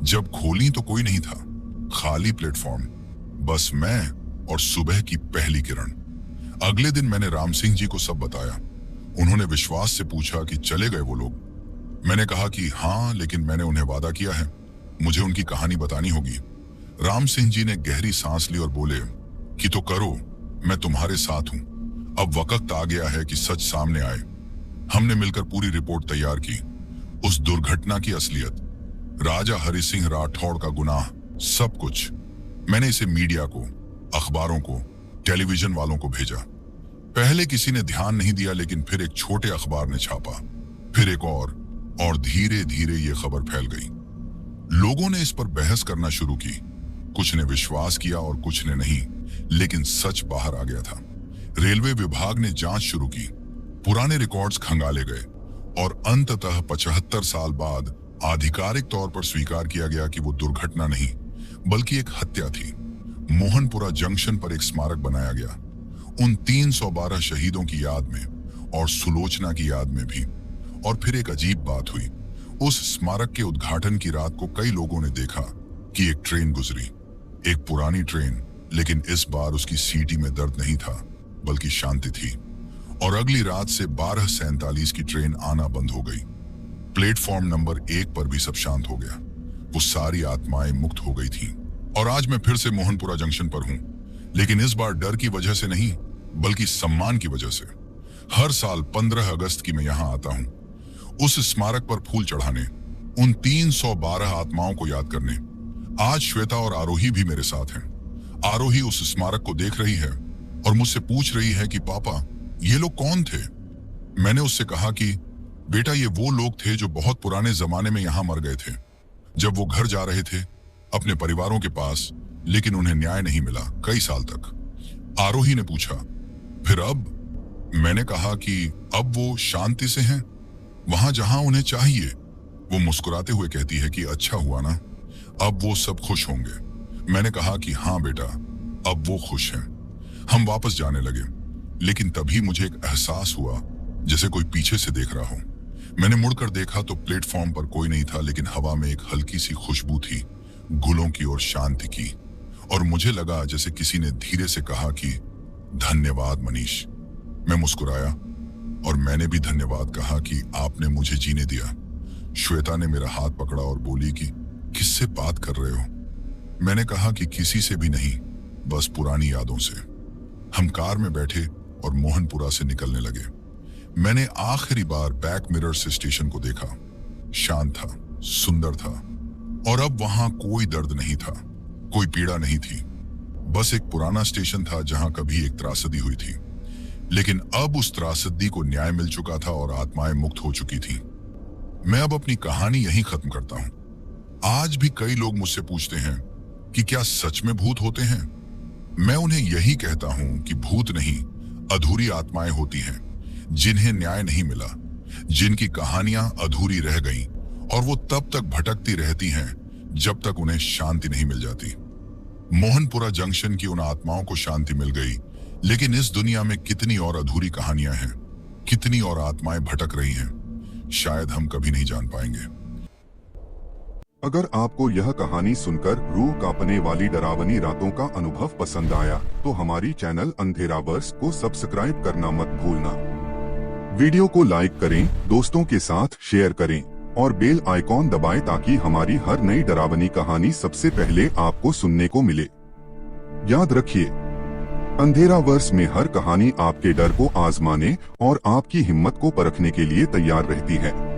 जब खोली तो कोई नहीं था, खाली प्लेटफॉर्म, बस मैं और सुबह की पहली किरण। अगले दिन मैंने राम सिंह जी को सब बताया। उन्होंने विश्वास से पूछा कि चले गए वो लोग? मैंने कहा कि हाँ, लेकिन मैंने उन्हें वादा किया है, मुझे उनकी कहानी बतानी होगी। राम सिंह जी ने गहरी सांस ली और बोले कि तो करो, मैं तुम्हारे साथ हूं। अब वक्त आ गया है कि सच सामने आए। हमने मिलकर पूरी रिपोर्ट तैयार की, उस दुर्घटना की असलियत, राजा हरि सिंह राठौड़ का गुनाह, सब कुछ। मैंने इसे मीडिया को, अखबारों को, टेलीविजन वालों को भेजा। पहले किसी ने ध्यान नहीं दिया, लेकिन फिर एक छोटे अखबार ने छापा, फिर एक और धीरे धीरे ये खबर फैल गई। लोगों ने इस पर बहस करना शुरू की। कुछ ने विश्वास किया और कुछ ने नहीं, लेकिन सच बाहर आ गया था। रेलवे विभाग ने जांच शुरू की, पुराने रिकॉर्ड्स खंगाले गए और अंततः 75 साल बाद आधिकारिक तौर पर स्वीकार किया गया कि वो दुर्घटना नहीं, बल्कि एक हत्या थी। मोहनपुरा जंक्शन पर एक स्मारक बनाया गया, उन 312 शहीदों की याद में और सुलोचना की याद में भी। और फिर एक अजीब बात हुई। उस स्मारक के उद्घाटन की रात को कई लोगों ने देखा कि एक ट्रेन गुजरी, एक पुरानी ट्रेन, लेकिन इस बार उसकी सीटी में दर्द नहीं था, बल्कि शांति थी। और अगली रात से 12:47 की ट्रेन आना बंद हो गई। प्लेटफॉर्म नंबर 1 पर भी सब शांत हो गया। वो सारी आत्माएं मुक्त हो गई थीं। और आज मैं फिर से मोहनपुरा जंक्शन पर हूं, लेकिन इस बार डर की वजह से नहीं, बल्कि सम्मान की वजह से। हर साल 15 अगस्त की मैं यहां आता हूं, उस स्मारक पर फूल चढ़ाने, उन 312 आत्माओं को याद करने। आज श्वेता और आरोही भी मेरे साथ हैं। आरोही उस स्मारक को देख रही है और मुझसे पूछ रही है कि पापा, ये लोग कौन थे? मैंने उससे कहा कि बेटा, ये वो लोग थे जो बहुत पुराने जमाने में यहां मर गए थे, जब वो घर जा रहे थे अपने परिवारों के पास, लेकिन उन्हें न्याय नहीं मिला कई साल तक। आरोही ने पूछा, फिर अब? मैंने कहा कि अब वो शांति से हैं, वहां जहां उन्हें चाहिए। वो मुस्कुराते हुए कहती है कि अच्छा हुआ ना, अब वो सब खुश होंगे। मैंने कहा कि हाँ बेटा, अब वो खुश हैं। हम वापस जाने लगे, लेकिन तभी मुझे एक एहसास हुआ जैसे कोई पीछे से देख रहा हो। मैंने मुड़कर देखा तो प्लेटफॉर्म पर कोई नहीं था, लेकिन हवा में एक हल्की सी खुशबू थी, गुलों की और शांति की। और मुझे लगा जैसे किसी ने धीरे से कहा कि धन्यवाद मनीष। मैं मुस्कुराया और मैंने भी धन्यवाद कहा कि आपने मुझे जीने दिया। श्वेता ने मेरा हाथ पकड़ा और बोली कि किससे बात कर रहे हो? मैंने कहा कि किसी से भी नहीं, बस पुरानी यादों से। हम कार में बैठे और मोहनपुरा से निकलने लगे। मैंने आखिरी बार बैक मिरर से स्टेशन को देखा। शांत था, सुंदर था, और अब वहां कोई दर्द नहीं था, कोई पीड़ा नहीं थी। बस एक पुराना स्टेशन था जहां कभी एक त्रासदी हुई थी, लेकिन अब उस त्रासदी को न्याय मिल चुका था और आत्माएं मुक्त हो चुकी थी। मैं अब अपनी कहानी यहीं खत्म करता हूं। आज भी कई लोग मुझसे पूछते हैं कि क्या सच में भूत होते हैं? मैं उन्हें यही कहता हूं कि भूत नहीं, अधूरी आत्माएं होती हैं, जिन्हें न्याय नहीं मिला, जिनकी कहानियां अधूरी रह गईं, और वो तब तक भटकती रहती हैं जब तक उन्हें शांति नहीं मिल जाती। मोहनपुरा जंक्शन की उन आत्माओं को शांति मिल गई, लेकिन इस दुनिया में कितनी और अधूरी कहानियां हैं, कितनी और आत्माएं भटक रही हैं, शायद हम कभी नहीं जान पाएंगे।
अगर आपको यह कहानी सुनकर रूह कांपने वाली डरावनी रातों का अनुभव पसंद आया तो हमारी चैनल अंधेरावर्स को सब्सक्राइब करना मत भूलना। वीडियो को लाइक करें, दोस्तों के साथ शेयर करें और बेल आइकॉन दबाएं ताकि हमारी हर नई डरावनी कहानी सबसे पहले आपको सुनने को मिले। याद रखिए, अंधेरावर्स में हर कहानी आपके डर को आजमाने और आपकी हिम्मत को परखने के लिए तैयार रहती है।